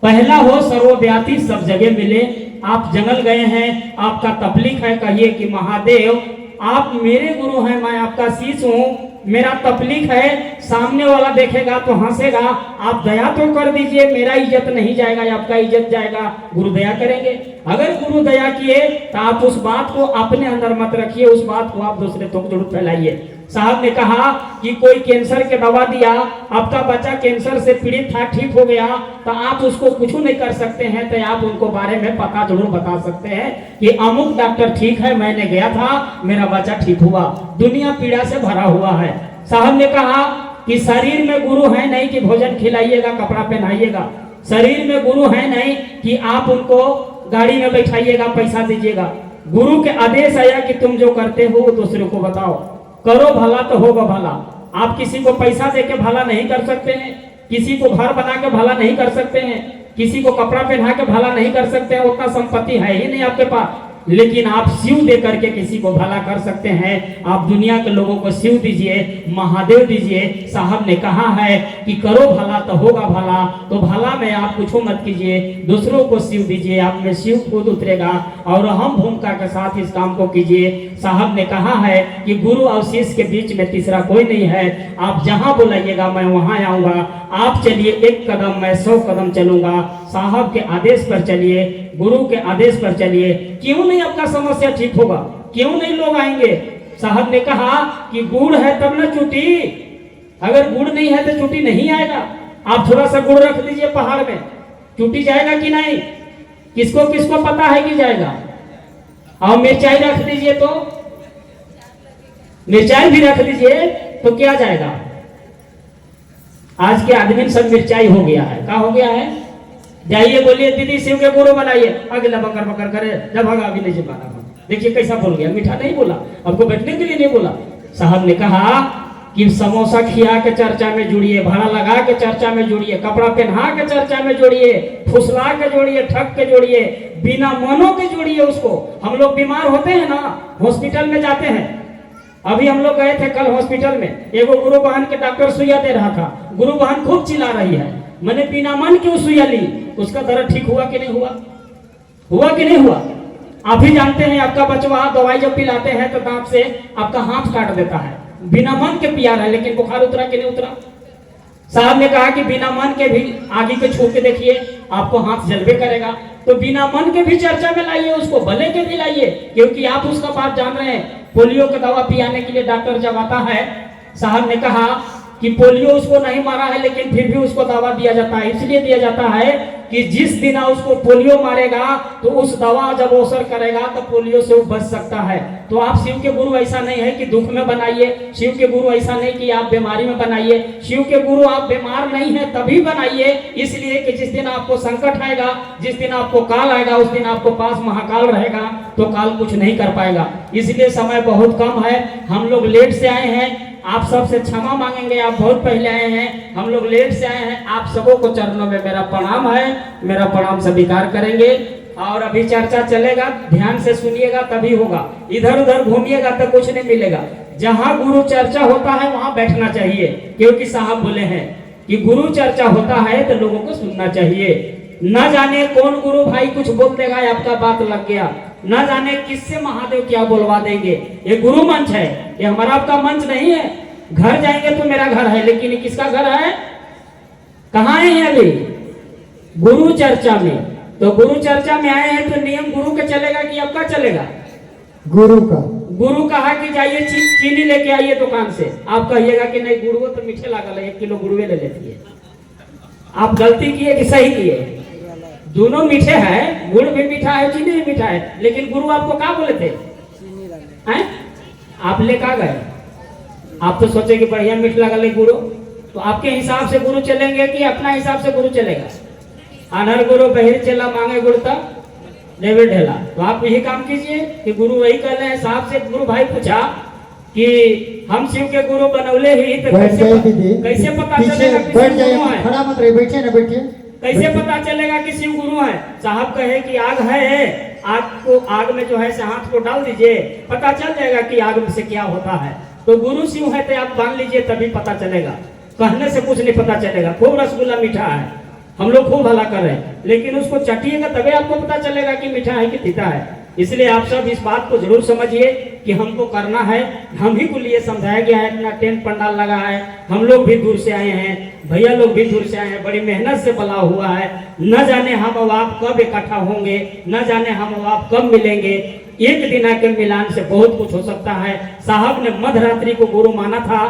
पहला हो सर्वव्यापी, सब जगह मिले। आप जंगल गए हैं, आपका तकलीफ है, कहिए कि महादेव आप मेरे गुरु हैं, मैं आपका शिष्य हूँ, मेरा तकलीफ है। सामने वाला देखेगा तो हंसेगा, आप दया तो कर दीजिए, मेरा इज्जत नहीं जाएगा, आपका इज्जत जाएगा। गुरु दया करेंगे। अगर गुरु दया किए तो आप उस बात को अपने अंदर मत रखिए, उस बात को आप दूसरे तक जरूर फैलाइए। साहब ने कहा कि कोई कैंसर के दवा दिया, आपका बच्चा कैंसर से पीड़ित था, ठीक हो गया, तो आप उसको कुछ नहीं कर सकते हैं, तो आप उनको बारे में पता जरूर बता सकते हैं कि अमुक डॉक्टर ठीक है, मैंने गया था, मेरा बच्चा ठीक हुआ। दुनिया पीड़ा से भरा हुआ है। साहब ने कहा कि शरीर में गुरु है नहीं कि भोजन खिलाइएगा, कपड़ा पहनाइएगा। शरीर में गुरु है नहीं कि आप उनको गाड़ी में बैठाइएगा, पैसा दीजिएगा। गुरु के आदेश आया कि तुम जो करते हो दूसरों को बताओ, करो भला तो होगा भला। आप किसी को पैसा देके भला नहीं कर सकते हैं, किसी को घर बना के भला नहीं कर सकते हैं, किसी को कपड़ा पहना के भला नहीं कर सकते हैं, उतना संपत्ति है ही नहीं आपके पास। लेकिन आप शिव दे करके किसी को भला कर सकते हैं। आप दुनिया के लोगों को शिव दीजिए, महादेव दीजिए। साहब ने कहा है कि करो भला तो होगा भला, तो भला में आप कुछ मत कीजिए, दूसरों को शिव दीजिए, आप में शिव खुद उतरेगा और हम भूमिका के साथ इस काम को कीजिए। साहब ने कहा है कि गुरु और शिष्य के बीच में तीसरा कोई नहीं है। आप जहां बुलाइएगा मैं वहां आऊंगा। आप चलिए 1 कदम, मैं 100 कदम चलूंगा। साहब के आदेश पर चलिए, गुरु के आदेश पर चलिए। क्यों नहीं आपका समस्या ठीक होगा? क्यों नहीं लोग आएंगे? साहब ने कहा कि गुड़ है तब ना चूटी, अगर गुड़ नहीं है तो चूटी नहीं आएगा। आप थोड़ा सा गुड़ रख दीजिए पहाड़ में, चूटी जाएगा कि नहीं? किसको किसको पता है कि जाएगा? और मिर्चाई रख दीजिए, तो मिर्चाई भी रख दीजिए तो क्या जाएगा? आज के आदमी सब मिर्चाई हो गया है। क्या हो गया है? जाइए बोलिए दीदी शिव के गुरु बनाइए, अगला बकर बकर करे, जब भागा अभी नहीं पाना। देखिए कैसा बोल गया, मीठा नहीं बोला, आपको बैठने के लिए नहीं बोला। साहब ने कहा कि समोसा खिया के चर्चा में जुड़िए, भाड़ा लगा के चर्चा में जुड़िए, कपड़ा पहना के चर्चा में जोड़िए, फुसला के जोड़िए, ठग के जोड़िए, बिना मनो के जोड़िए उसको। हम लोग बीमार होते हैं ना, हॉस्पिटल में जाते हैं। अभी हम लोग गए थे कल हॉस्पिटल में, एगो गुरु बहन के डॉक्टर सुइया दे रहा था। गुरु बहन खूब चिल्ला रही है, मैंने बिना मन क्यों सुइया ली? उसका दर्द ठीक हुआ कि नहीं हुआ? हुआ कि नहीं हुआ? आप ही जानते हैं, आपका बचवा दवाई जब पिलाते हैं तो दांत से आपका हाथ काट देता है, बिना मन के पिया रहा है, लेकिन बुखार उतरा कि नहीं उतरा? साहब ने कहा कि बिना मन के भी आगे के छू के देखिए, आपको हाथ जलबे करेगा। तो बिना मन के भी चर्चा में लाइए, उसको भले के भी लाइए, क्योंकि आप उसका बात जान रहे हैं। पोलियो का दवा पियाने के लिए डॉक्टर जब आता है, साहब ने कहा कि पोलियो उसको नहीं मारा है, लेकिन फिर भी उसको दवा दिया जाता है। इसलिए दिया जाता है कि जिस दिन उसको पोलियो मारेगा तो उस दवा जब असर करेगा तो पोलियो से वो बच सकता है। तो आप शिव के गुरु ऐसा नहीं है कि दुख में बनाइए, शिव के गुरु ऐसा नहीं कि आप बीमारी में बनाइए। शिव के गुरु आप बीमार नहीं है तभी बनाइए, इसलिए कि जिस दिन आपको संकट आएगा, जिस दिन आपको काल आएगा, उस दिन आपको पास महाकाल रहेगा, तो काल कुछ नहीं कर पाएगा। इसलिए समय बहुत कम है, हम लोग लेट से आए हैं, आप सबसे क्षमा मांगेंगे, आप बहुत पहले आए हैं, हम लोग लेट से आए हैं। आप सबों को चरणों में मेरा प्रणाम है, मेरा प्रणाम स्वीकार करेंगे। और अभी चर्चा चलेगा, ध्यान से सुनिएगा तभी होगा, इधर उधर घूमिएगा तो कुछ नहीं मिलेगा। जहां गुरु चर्चा होता है वहां बैठना चाहिए, क्योंकि साहब बोले हैं कि गुरु चर्चा होता है तो लोगों को सुनना चाहिए। न जाने कौन गुरु भाई कुछ बोल देगा, आपका बात लग गया, न जाने किससे महादेव क्या बोलवा देंगे। ये गुरु मंच है, ये हमारा आपका मंच नहीं है। घर जाएंगे तो मेरा घर है, लेकिन ये किसका घर है? कहाँ है अभी? गुरु चर्चा में। तो गुरु चर्चा में आए हैं तो नियम गुरु का चलेगा कि आपका चलेगा? गुरु का। गुरु कहा कि जाइए चीनी लेके आइए दुकान से, आप कहिएगा कि नहीं गुरुओं तो मीठे लागल है, 1 किलो गुरुए ले लेती है। आप गलती किए कि सही किए? दोनों मीठे हैं, गुड़ भी मीठा है, चीनी भी मीठा है, लेकिन गुरु आपको क्या बोले थे? हैं? आप लेकर गए, आप तो सोचे कि बढ़िया मीठ लगा ले गुरु, तो आपके हिसाब से गुरु चलेंगे कि अपना हिसाब से गुरु चलेगा? अनहर गुरु बहिर चला मांगे गुड़ तब, लेवे ढेला। तो आप यही काम कीजिए कि गुरु वही कर रहे हैं। साहब से गुरु भाई पूछा कि हम शिव के गुरु बनौले ही तो बैठ जाइए दीदी, कैसे पता पीछे चलेगा कि बैठ शिव जाइए, गुरु है? खड़ा मत रहिए, बैठिए ना, बैठिए। कैसे पता चलेगा कि शिव गुरु है? साहब कहे कि आग है, आग में जो है से हाथ को डाल दीजिए, पता चल जाएगा कि आग में से क्या होता है। तो गुरु शिव है तो आप मान लीजिए, तभी पता चलेगा। कहने से कुछ नहीं पता चलेगा। खूब रसगुल्ला मीठा है, हम लोग खूब भला कर रहे हैं, लेकिन उसको चटिएगा तभी आपको पता चलेगा कि मीठा है कि तीता है। इसलिए आप सब इस बात को जरूर समझिए कि हमको करना है। हम ही को लिए समझाया गया है, इतना टेंट पंडाल लगा है, हम लोग भी दूर से आए हैं, भैया लोग भी दूर से आए हैं, बड़ी मेहनत से बना हुआ है। न जाने हम और आप कब इकट्ठा होंगे, न जाने हम और आप कब मिलेंगे। एक दिन के मिलान से बहुत कुछ हो सकता है। साहब ने मध्यरात्रि को गुरु माना था,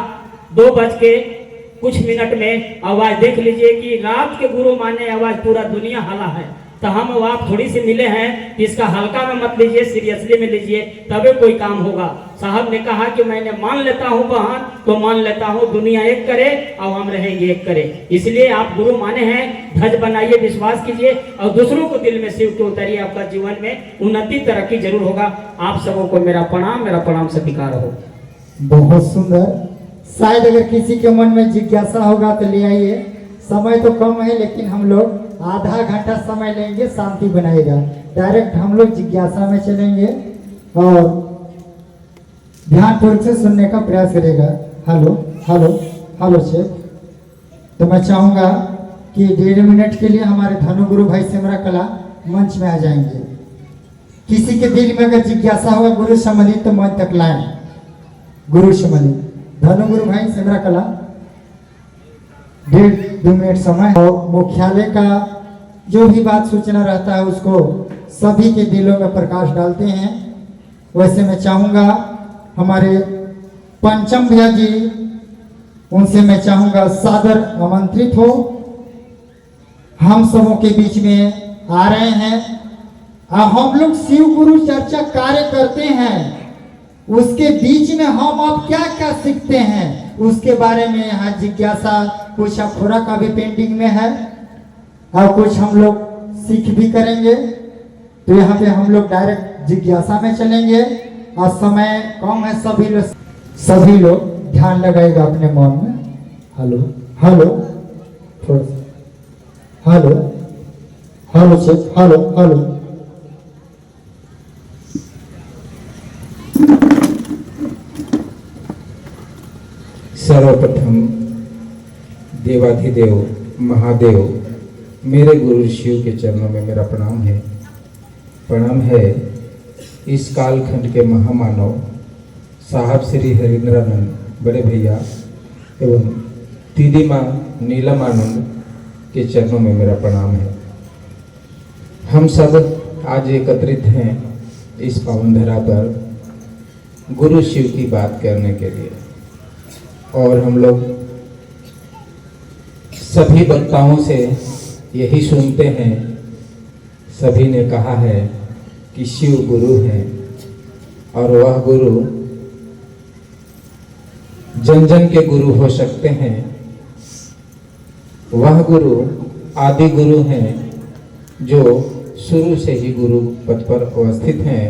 2:00 में। आवाज देख लीजिए कि रात के गुरु माने आवाज पूरा दुनिया हाला है। तो हम और आप थोड़ी सी मिले हैं, इसका हल्का में मत लीजिए, सीरियसली में लीजिए, तबे कोई काम होगा। साहब ने कहा कि मैंने मान लेता हूँ बहन, तो मान लेता हूँ, दुनिया एक करे और हम रहेंगे एक करे। इसलिए आप गुरु माने हैं, ध्वज बनाइए, विश्वास कीजिए और दूसरों को दिल में शिव के उतारिए। आपका जीवन में उन्नति तरक्की जरूर होगा। आप सबों को मेरा प्रणाम स्वीकार हो। बहुत सुंदर। शायद अगर किसी के मन में जिज्ञासा होगा तो ले आइए। समय तो कम है, लेकिन हम लोग आधा घंटा समय लेंगे, शांति बनाएगा। डायरेक्ट हम लोग जिज्ञासा में चलेंगे और ध्यानपूर्वक से सुनने का प्रयास करेगा। Hello hello hello Shaikh. तो मैं चाहूंगा कि 1.5 मिनट के लिए हमारे धनु गुरु भाई सिमरा कला मंच में आ जाएंगे। किसी के दिल में अगर जिज्ञासा होगा गुरु संबंधित तो मंच तक लाए। गुरु संबंधित धनु गुरु भाई सिमरा कला, 1.5-2 मिनट समय। और मुख्यालय का जो भी बात सूचना रहता है उसको सभी के दिलों में प्रकाश डालते हैं। वैसे मैं चाहूंगा हमारे पंचम भैया जी, उनसे मैं चाहूंगा सादर आमंत्रित हो। हम सबों के बीच में आ रहे हैं। हम लोग शिव गुरु चर्चा कार्य करते हैं, उसके बीच में हम आप क्या क्या सीखते हैं उसके बारे में यहाँ जिज्ञासा, कुछ अखोरा का भी पेंडिंग में है और कुछ हम लोग सीख भी करेंगे। तो यहाँ पे हम लोग डायरेक्ट जिज्ञासा में चलेंगे और समय कम है। सभी लोग ध्यान लगाएगा अपने मन में। हेलो हेलो, थोड़ा सा hello hello check, hello hello. सर्वप्रथम देवाधिदेव महादेव मेरे गुरु शिव के चरणों में मेरा प्रणाम है। इस कालखंड के महामानव साहब श्री हरिंद्रानंद बड़े भैया एवं दीदी माँ नीलम आनंद के चरणों में मेरा प्रणाम है। हम सब आज एकत्रित हैं इस पावन धरा पर गुरु शिव की बात करने के लिए। और हम लोग सभी वक्ताओं से यही सुनते हैं, सभी ने कहा है कि शिव गुरु है और वह गुरु जन जन के गुरु हो सकते हैं। वह गुरु आदि गुरु हैं जो शुरू से ही गुरु पद पर अवस्थित हैं।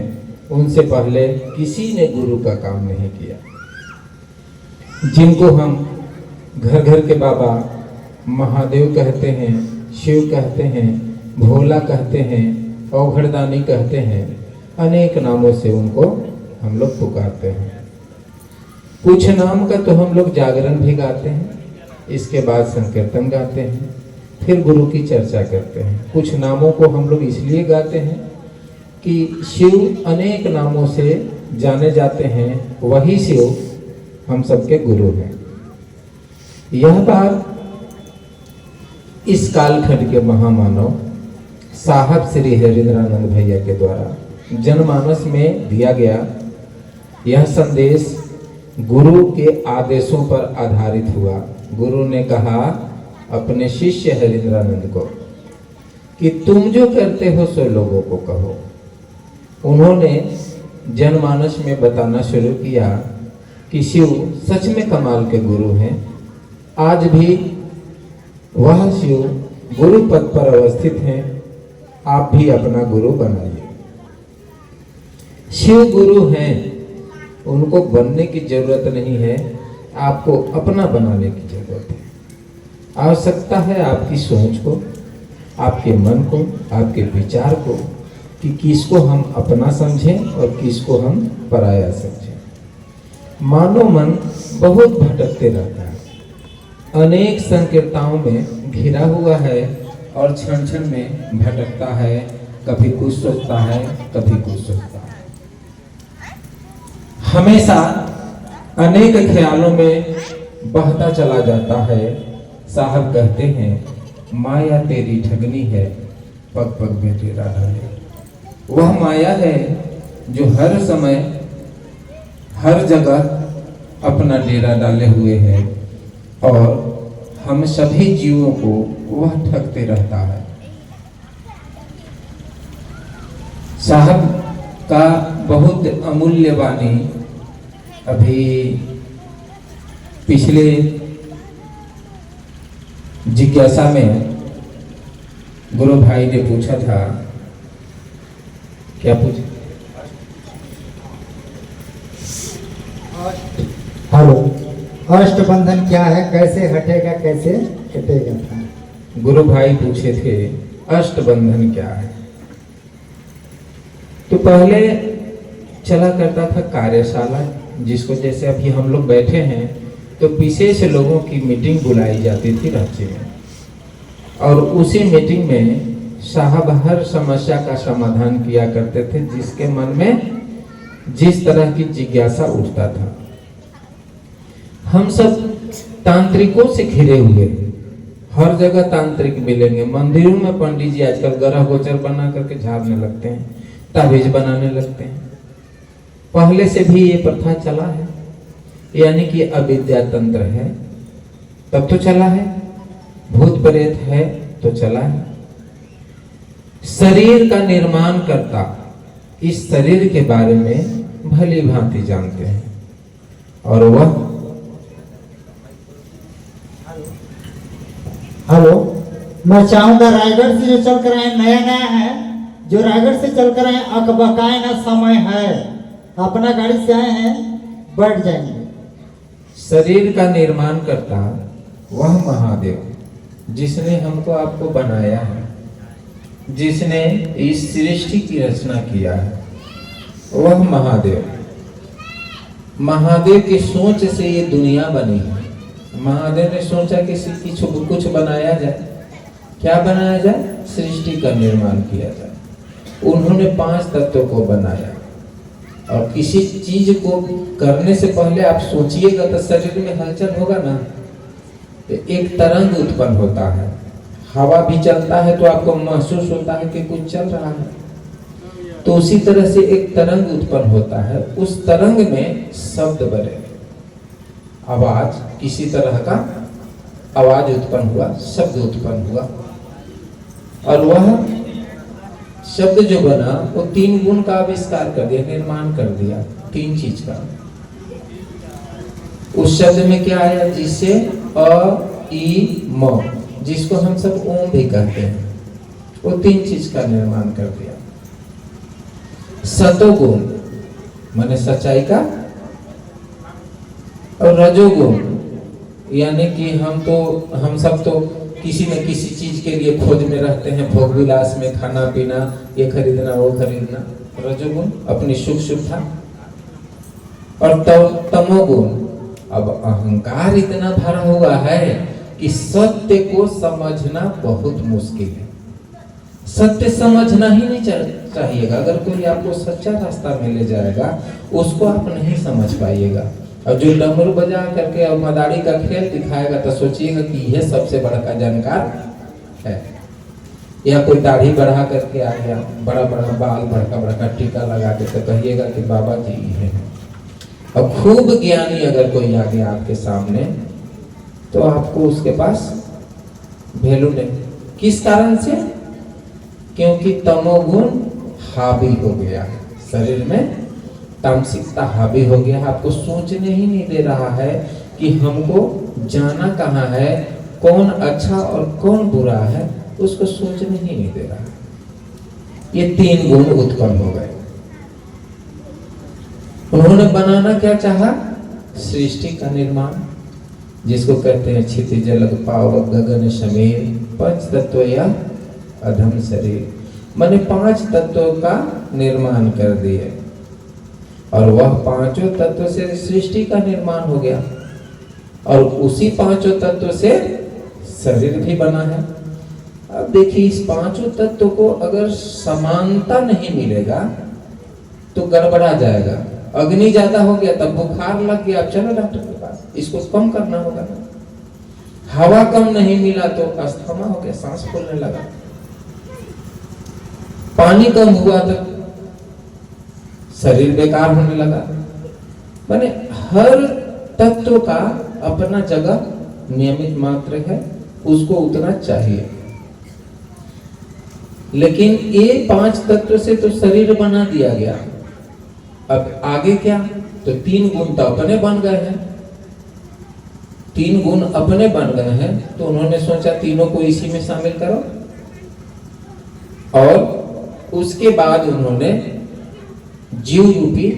उनसे पहले किसी ने गुरु का काम नहीं किया। जिनको हम घर घर के बाबा महादेव कहते हैं, शिव कहते हैं, भोला कहते हैं, औघड़दानी कहते हैं, अनेक नामों से उनको हम लोग पुकारते हैं। कुछ नाम का तो हम लोग जागरण भी गाते हैं, इसके बाद संकीर्तन गाते हैं, फिर गुरु की चर्चा करते हैं। कुछ नामों को हम लोग इसलिए गाते हैं कि शिव अनेक नामों से जाने जाते हैं, वही शिव हम सबके गुरु हैं। यह बात इस कालखंड के महामानव साहब श्री हरिंद्रानंद भैया के द्वारा जनमानस में दिया गया। यह संदेश गुरु के आदेशों पर आधारित हुआ। गुरु ने कहा अपने शिष्य हरिंद्रानंद को कि तुम जो करते हो सो लोगों को कहो। उन्होंने जनमानस में बताना शुरू किया कि शिव सच में कमाल के गुरु हैं। आज भी वह शिव गुरु पद पर अवस्थित हैं। आप भी अपना गुरु बनाइए। शिव गुरु हैं, उनको बनने की जरूरत नहीं है, आपको अपना बनाने की जरूरत है। आवश्यकता है आपकी सोच को, आपके मन को, आपके विचार को, कि किसको हम अपना समझें और किसको हम पराया समझें। मानव मन बहुत भटकते रहता है, अनेक संकीर्णताओं में घिरा हुआ है और क्षण क्षण में भटकता है, कभी कुछ सोचता है, कभी कुछ सोचता है। हमेशा अनेक ख्यालों में बहता चला जाता है। साहब कहते हैं माया तेरी ठगनी है, पग पग में तेरा डाले। वह माया है जो हर समय हर जगह अपना डेरा डाले हुए है और हम सभी जीवों को वह ठगते रहता है। साहब का बहुत अमूल्य वाणी अभी पिछले जिज्ञासा में गुरु भाई ने पूछा था, क्या पूछा? हेलो, अष्टबंधन क्या है, कैसे हटेगा, कैसे कटेगा? गुरु भाई पूछे थे अष्टबंधन क्या है। तो पहले चला करता था कार्यशाला, जिसको जैसे अभी हम लोग बैठे हैं तो विशेष लोगों की मीटिंग बुलाई जाती थी राज्य में, और उसी मीटिंग में साहब हर समस्या का समाधान किया करते थे जिसके मन में जिस तरह की जिज्ञासा उठता था। हम सब तांत्रिकों से घिरे हुए, हर जगह तांत्रिक मिलेंगे। मंदिरों में पंडित जी आजकल ग्रह गोचर बना करके झाड़ने लगते हैं, ताबीज बनाने लगते हैं। पहले से भी ये प्रथा चला है, यानी कि अविद्या तंत्र है तब तो चला है, भूत प्रेत है तो चला है। शरीर का निर्माण करता इस शरीर के बारे में भली भांति जानते हैं, और वह हेलो, मैं चाहूंगा रायगढ़ से जो चल कर आए, नया नया है, जो रायगढ़ से चल कर आए, अकबकाए ना समय है, अपना गाड़ी से आए हैं, बैठ जाएंगे। शरीर का निर्माण करता वह महादेव जिसने हमको आपको बनाया है, जिसने इस सृष्टि की रचना किया है, वह महादेव। महादेव की सोच से ये दुनिया बनी है। महादेव ने सोचा कि कुछ बनाया जाए। क्या बनाया जाए? सृष्टि का निर्माण किया जाए। उन्होंने 5 तत्वों को बनाया, और किसी चीज को करने से पहले आप सोचिएगा तो शरीर में हलचल होगा ना, तो एक तरंग उत्पन्न होता है। हवा भी चलता है तो आपको महसूस होता है कि कुछ चल रहा है, तो उसी तरह से एक तरंग उत्पन्न होता है। उस तरंग में शब्द बने, आवाज, किसी तरह का आवाज उत्पन्न हुआ, शब्द उत्पन्न हुआ, और वह शब्द जो बना वो 3 गुण का आविष्कार कर दिया, निर्माण कर दिया, 3 चीज का। उस शब्द में क्या आया? जिससे अ, ई, म, जिसको हम सब ओम भी कहते हैं, वो 3 चीज का निर्माण कर दिया। सतोगुण माने सच्चाई का, और रजोगुण यानी कि हम सब तो किसी न किसी चीज के लिए खोज में रहते हैं, भोग विलास में, खाना पीना, ये खरीदना वो खरीदना। रजोगुण अपनी सुख सुविधा, और तमोगुण अब अहंकार इतना भरा हुआ है कि सत्य को समझना बहुत मुश्किल है। सत्य समझना ही नहीं चाहिएगा। अगर कोई आपको सच्चा रास्ता में ले जाएगा उसको आप नहीं समझ पाइएगा। और जो डमरू बजा करके और मदारी का खेल दिखाएगा तो सोचिएगा कि यह सबसे बड़ा का जानकार है। या कोई दाढ़ी बढ़ा करके आ गया, बड़ा बड़ा बाल, बड़का बड़का टीका लगा के, तो कहिएगा कि बाबा जी ये है। और खूब ज्ञानी अगर कोई आ गया आपके सामने तो आपको उसके पास वैल्यू नहीं। किस कारण से? क्योंकि तमोगुण हावी हो गया है शरीर में, तामसिकता हावी हो गया है। आपको सोचने ही नहीं दे रहा है कि हमको जाना कहाँ है, कौन अच्छा और कौन बुरा है, उसको सोचने ही नहीं दे रहा है। ये 3 गुण उत्पन्न हो गए। उन्होंने बनाना क्या चाहा? सृष्टि का निर्माण, जिसको कहते हैं क्षितिज जलग पावक गगन समीर पंच तत्व या अधम शरीर, माने 5 तत्वों का निर्माण कर दिए। और वह 5 तत्व से सृष्टि का निर्माण हो गया और उसी 5 तत्व से शरीर भी बना है। अब देखिए, इस 5 तत्व को अगर समानता नहीं मिलेगा तो गड़बड़ा जाएगा। अग्नि ज्यादा हो गया तब बुखार लग गया, चलो डॉक्टर के पास, इसको कम करना होगा। हवा कम नहीं मिला तो अस्थमा हो गया, सांस फूलने लगा। पानी कम हुआ तो शरीर बेकार होने लगा। माने हर तत्व का अपना जगह नियमित मात्रा है, उसको उतना चाहिए। लेकिन ये 5 तत्व से तो शरीर बना दिया गया, अब आगे क्या? तो 3 गुण तो अपने बन गए हैं। 3 गुण अपने बन गए हैं तो उन्होंने सोचा तीनों को इसी में शामिल करो। और उसके बाद उन्होंने जीव रूपी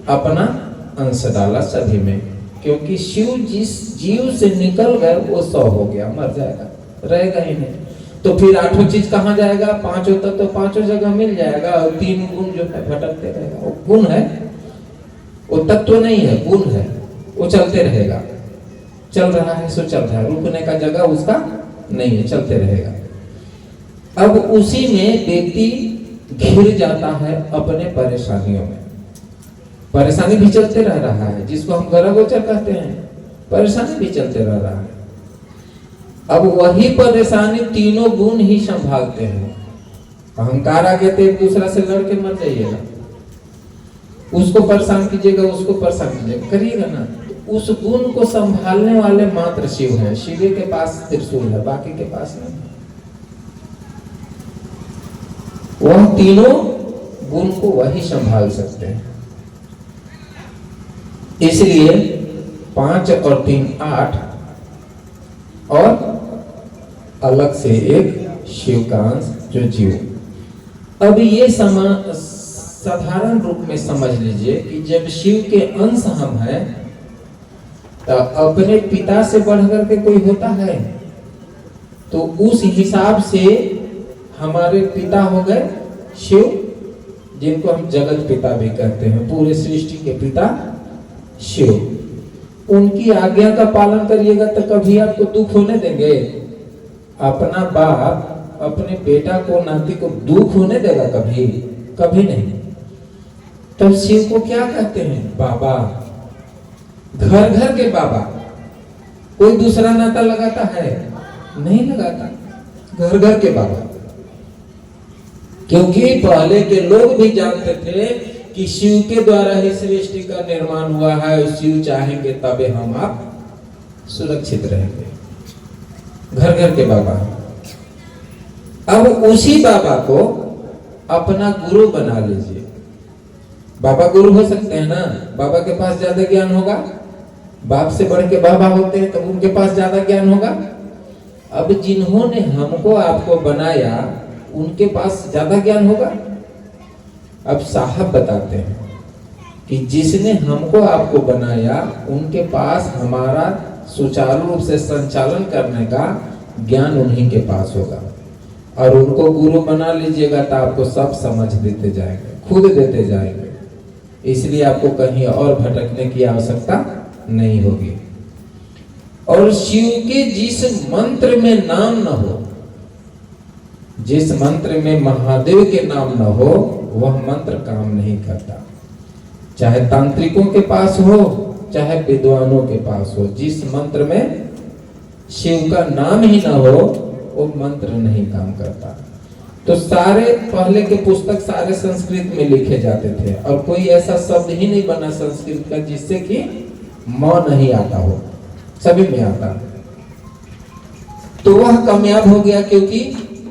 अपना अंश डाला सभी में, क्योंकि शिव जिस जीव से निकल गए वो 100 हो गया, मर जाएगा, रहेगा ही नहीं। तो फिर 8 चीज कहाँ जाएगा? 5 तत्व तो 5 जगह मिल जाएगा और 3 गुण जो है भटकते रहेगा। वो गुण है, वो तत्व नहीं है, गुण है, वो चलते रहेगा। चल रहा है सो चल रहा है, रुकने का जगह उसका नहीं है, चलते रहेगा। अब उसी में व्यक्ति घिर जाता है अपने परेशानियों में। परेशानी भी चलते रह रहा है, जिसको हम गरगोचर कहते हैं, परेशानी भी चलते रह रहा है। अब वही परेशानी तीनों गुण ही संभालते हैं। अहंकार आ गया तो एक दूसरा से लड़के मर जाइएगा, उसको परेशान कीजिएगा, उसको परेशान कीजिएगा, करिएगा ना। तो उस गुण को संभालने वाले मात्र शिव हैं। शिव के पास त्रिशूल है, बाकी के पास नहीं। वह तीनों गुण को वही संभाल सकते हैं। इसलिए 5 और 3 8 और अलग से एक शिव का अंश जो जीव। अब ये साधारण रूप में समझ लीजिए कि जब शिव के अंश हम हैं तो अपने पिता से बढ़कर के कोई होता है, तो उस हिसाब से हमारे पिता हो गए शिव, जिनको हम जगत पिता भी कहते हैं, पूरे सृष्टि के पिता शिव। उनकी आज्ञा का पालन करिएगा तो कभी आपको दुख होने देंगे? अपना बाप अपने बेटा को, नाती को दुख होने देगा कभी? कभी नहीं। तो शिव को क्या कहते हैं? बाबा, घर घर के बाबा। कोई दूसरा नाता लगाता है? नहीं लगाता, घर घर के बाबा। क्योंकि पहले के लोग भी जानते थे कि शिव के द्वारा ही सृष्टि का निर्माण हुआ है, शिव चाहेंगे तबे हम आप सुरक्षित रहेंगे। घर घर के बाबा। अब उसी बाबा को अपना गुरु बना लीजिए। बाबा गुरु हो सकते हैं ना? बाबा के पास ज्यादा ज्ञान होगा, बाप से बढ़ के बाबा होते हैं तो उनके पास ज्यादा ज्ञान होगा। अब जिन्होंने हमको आपको बनाया उनके पास ज्यादा ज्ञान होगा। अब साहब बताते हैं कि जिसने हमको आपको बनाया उनके पास हमारा सुचारू रूप से संचालन करने का ज्ञान उन्हीं के पास होगा। और उनको गुरु बना लीजिएगा तो आपको सब समझ देते जाएंगे, खुद देते जाएंगे। इसलिए आपको कहीं और भटकने की आवश्यकता नहीं होगी। और शिव के जिस मंत्र में नाम न हो, जिस मंत्र में महादेव के नाम न हो, वह मंत्र काम नहीं करता। चाहे तांत्रिकों के पास हो, चाहे विद्वानों के पास हो, जिस मंत्र में शिव का नाम ही ना हो वो मंत्र नहीं काम करता। तो सारे पहले के पुस्तक सारे संस्कृत में लिखे जाते थे और कोई ऐसा शब्द ही नहीं बना संस्कृत का जिससे कि म नहीं आता हो, सभी में आता। तो वह कामयाब हो गया क्योंकि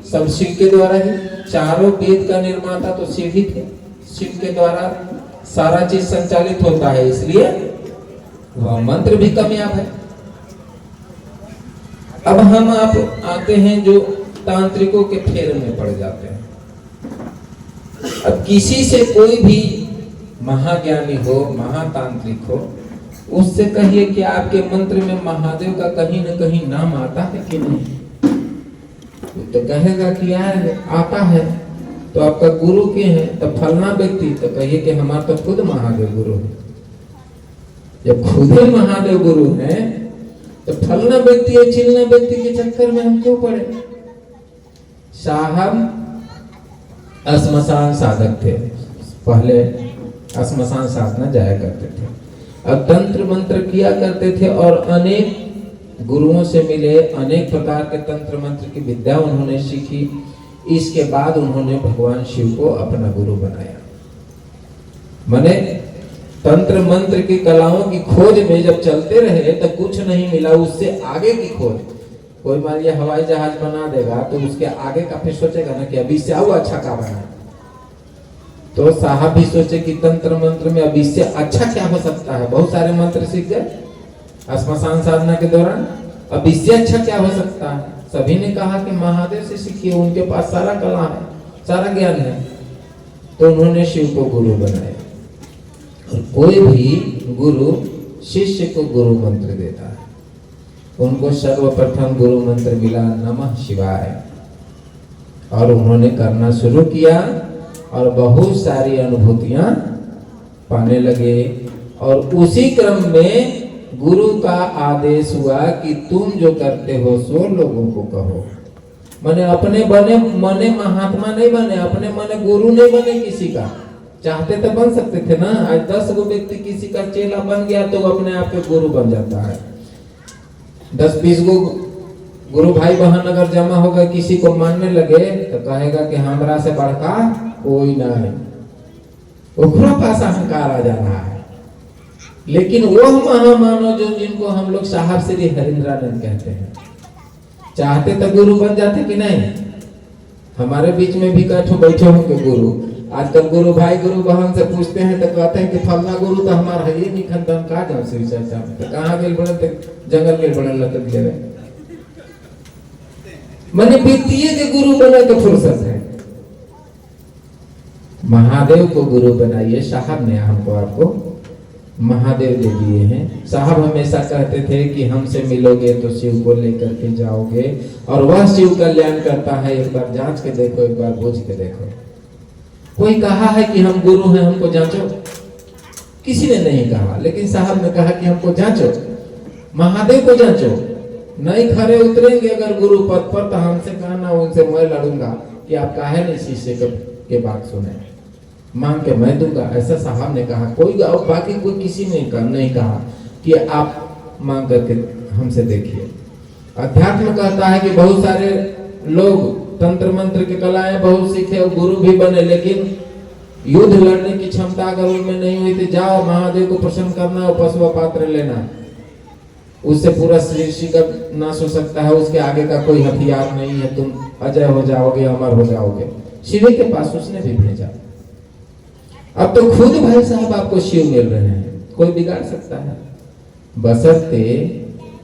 सब शिव के द्वारा ही, चारों वेद का निर्माता तो शिव ही थे। शिव के द्वारा सारा चीज संचालित होता है, इसलिए वह मंत्र भी कामयाब है। अब हम आप आते हैं जो तांत्रिकों के फेर में पड़ जाते हैं। अब किसी से कोई भी महाज्ञानी हो, महातांत्रिक हो, उससे कहिए कि आपके मंत्र में महादेव का कहीं न कहीं नाम आता है कि नहीं। तो कहेगा कि यार आता है। तो आपका गुरु के हैं, तो फलना व्यक्ति, तो कहिए कि हमारा तो खुद महादेव गुरु है। जब खुद ही महादेव गुरु है तो फलना व्यक्ति है, चिलना व्यक्ति के चक्कर में हम क्यों पड़े। साहब श्मशान साधक थे, पहले श्मशान साधना जाया करते थे, अब तंत्र मंत्र किया करते थे और अनेक गुरुओं से मिले, अनेक प्रकार के तंत्र मंत्र की विद्या उन्होंने सीखी। इसके बाद उन्होंने भगवान शिव को अपना गुरु बनाया। माने तंत्र मंत्र की कलाओं की खोज में जब चलते रहे तो कुछ नहीं मिला, उससे आगे की खोज। कोई मान लिया हवाई जहाज बना देगा तो उसके आगे का फिर सोचेगा ना कि अभी से आओ अच्छा का बना। तो साहब भी सोचे कि तंत्र मंत्र में अभी से अच्छा क्या हो सकता है। बहुत सारे मंत्र सीख गए श्मशान साधना के दौरान, अब इससे अच्छा क्या हो सकता है। सभी ने कहा कि महादेव से सीखिए, उनके पास सारा कला है, सारा ज्ञान है। तो उन्होंने शिव को गुरु बनाया। और कोई भी गुरु शिष्य को गुरु मंत्र देता है, उनको सर्वप्रथम गुरु मंत्र मिला नमः शिवाय, और उन्होंने करना शुरू किया और बहुत सारी अनुभूतियां पाने लगे। और उसी क्रम में गुरु का आदेश हुआ कि तुम जो करते हो सो लोगों को कहो। माने अपने बने मने महात्मा नहीं बने, अपने मने गुरु नहीं बने किसी का। चाहते तो बन सकते थे ना। आज 10 गो व्यक्ति किसी का चेला बन गया तो अपने आप के गुरु बन जाता है। 10-20 गो गुरु भाई बहन अगर जमा हो गए, किसी को मानने लगे तो कहेगा कि हमरा से बड़का कोई नहीं, ओकरा पास अहंकार आ जा रहा है। लेकिन वह महामानव जो जिनको हम लोग साहब श्री हरिंद्रानंद कहते हैं, चाहते तो गुरु बन जाते कि नहीं। हमारे बीच में भी कठो बैठे होंगे गुरु। आजकल गुरु भाई गुरु बहन से पूछते हैं तो कहते हैं कि फलना गुरु तो हमारा है ही नहीं, खंडन का जाओ श्री चर्चा में तो कहाँ गेल बड़े तो जंगल गेल बड़े लटक गए। मैंने वित्तीय के गुरु बने तो फुर्सत है। महादेव को गुरु बनाइए। साहब ने हमको आपको महादेव दे दिए हैं। साहब हमेशा कहते थे कि हमसे मिलोगे तो शिव को लेकर के जाओगे, और वह शिव कल्याण करता है। एक बार जांच के देखो, एक बार बुझ के देखो। कोई कहा है कि हम गुरु हैं हमको जांचो? किसी ने नहीं कहा, लेकिन साहब ने कहा कि हमको जांचो, महादेव को जांचो। नहीं खरे उतरेंगे अगर गुरु पद पर तो हमसे कहना, उनसे मैं लड़ूंगा कि आप काहे नहीं शिष्य के बात सुने, मांग के मैं दूंगा। ऐसा साहब ने कहा। कोई बाकी कोई किसी ने नहीं कहा कि आप मांग करके हमसे देखिए। अध्यात्म कहता है कि बहुत सारे लोग तंत्र मंत्र की कलाएं बहुत सीखे और गुरु भी बने, लेकिन युद्ध लड़ने की क्षमता अगर उनमें नहीं हुई तो जाओ महादेव को प्रसन्न करना और पशु पात्र लेना, उससे पूरा सृष्टि का नाश हो सकता है। उसके आगे का कोई हथियार नहीं है, तुम अजय हो जाओगे, अमर हो जाओगे। शिव के पास उसने भी भेजा। अब तो खुद भाई साहब आपको शिव मिल रहे हैं, कोई बिगाड़ सकता है? बशर्ते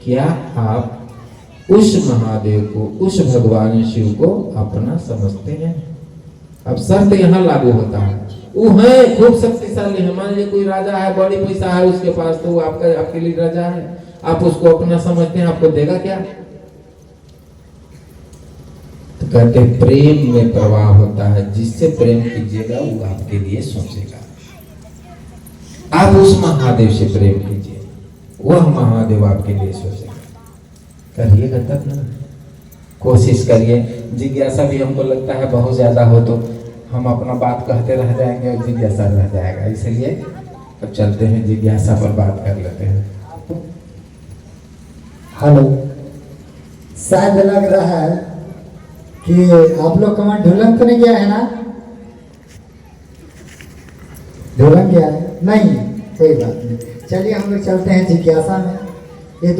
क्या आप उस महादेव को, उस भगवान शिव को अपना समझते हैं। अब शर्त यहाँ लागू होता है। वो है खूब शक्तिशाली है, मान लीजिए कोई राजा है, बड़ी पैसा है उसके पास, तो वो आपके लिए राजा है, आप उसको अपना समझते हैं, आपको देगा क्या? तो कहते प्रेम में प्रवाह होता है। जिससे प्रेम कीजिएगा वो आपके लिए सोचेगा। आप उस महादेव से प्रेम कीजिए, वह महादेव आपके लिए सोचेगा। करिएगा तब ना, कोशिश करिए। जिज्ञासा भी हमको लगता है बहुत ज्यादा हो तो हम अपना बात कहते रह जाएंगे और जिज्ञासा रह जाएगा। इसलिए अब चलते हैं, जिज्ञासा पर बात कर लेते हैं। हेलो, शायद लग रहा है कि आप लोग का वहाँ ढोलक तो नहीं गया है ना? ढोलक गया है? नहीं, कोई बात नहीं। चलिए हम लोग चलते हैं जिज्ञासा में। ये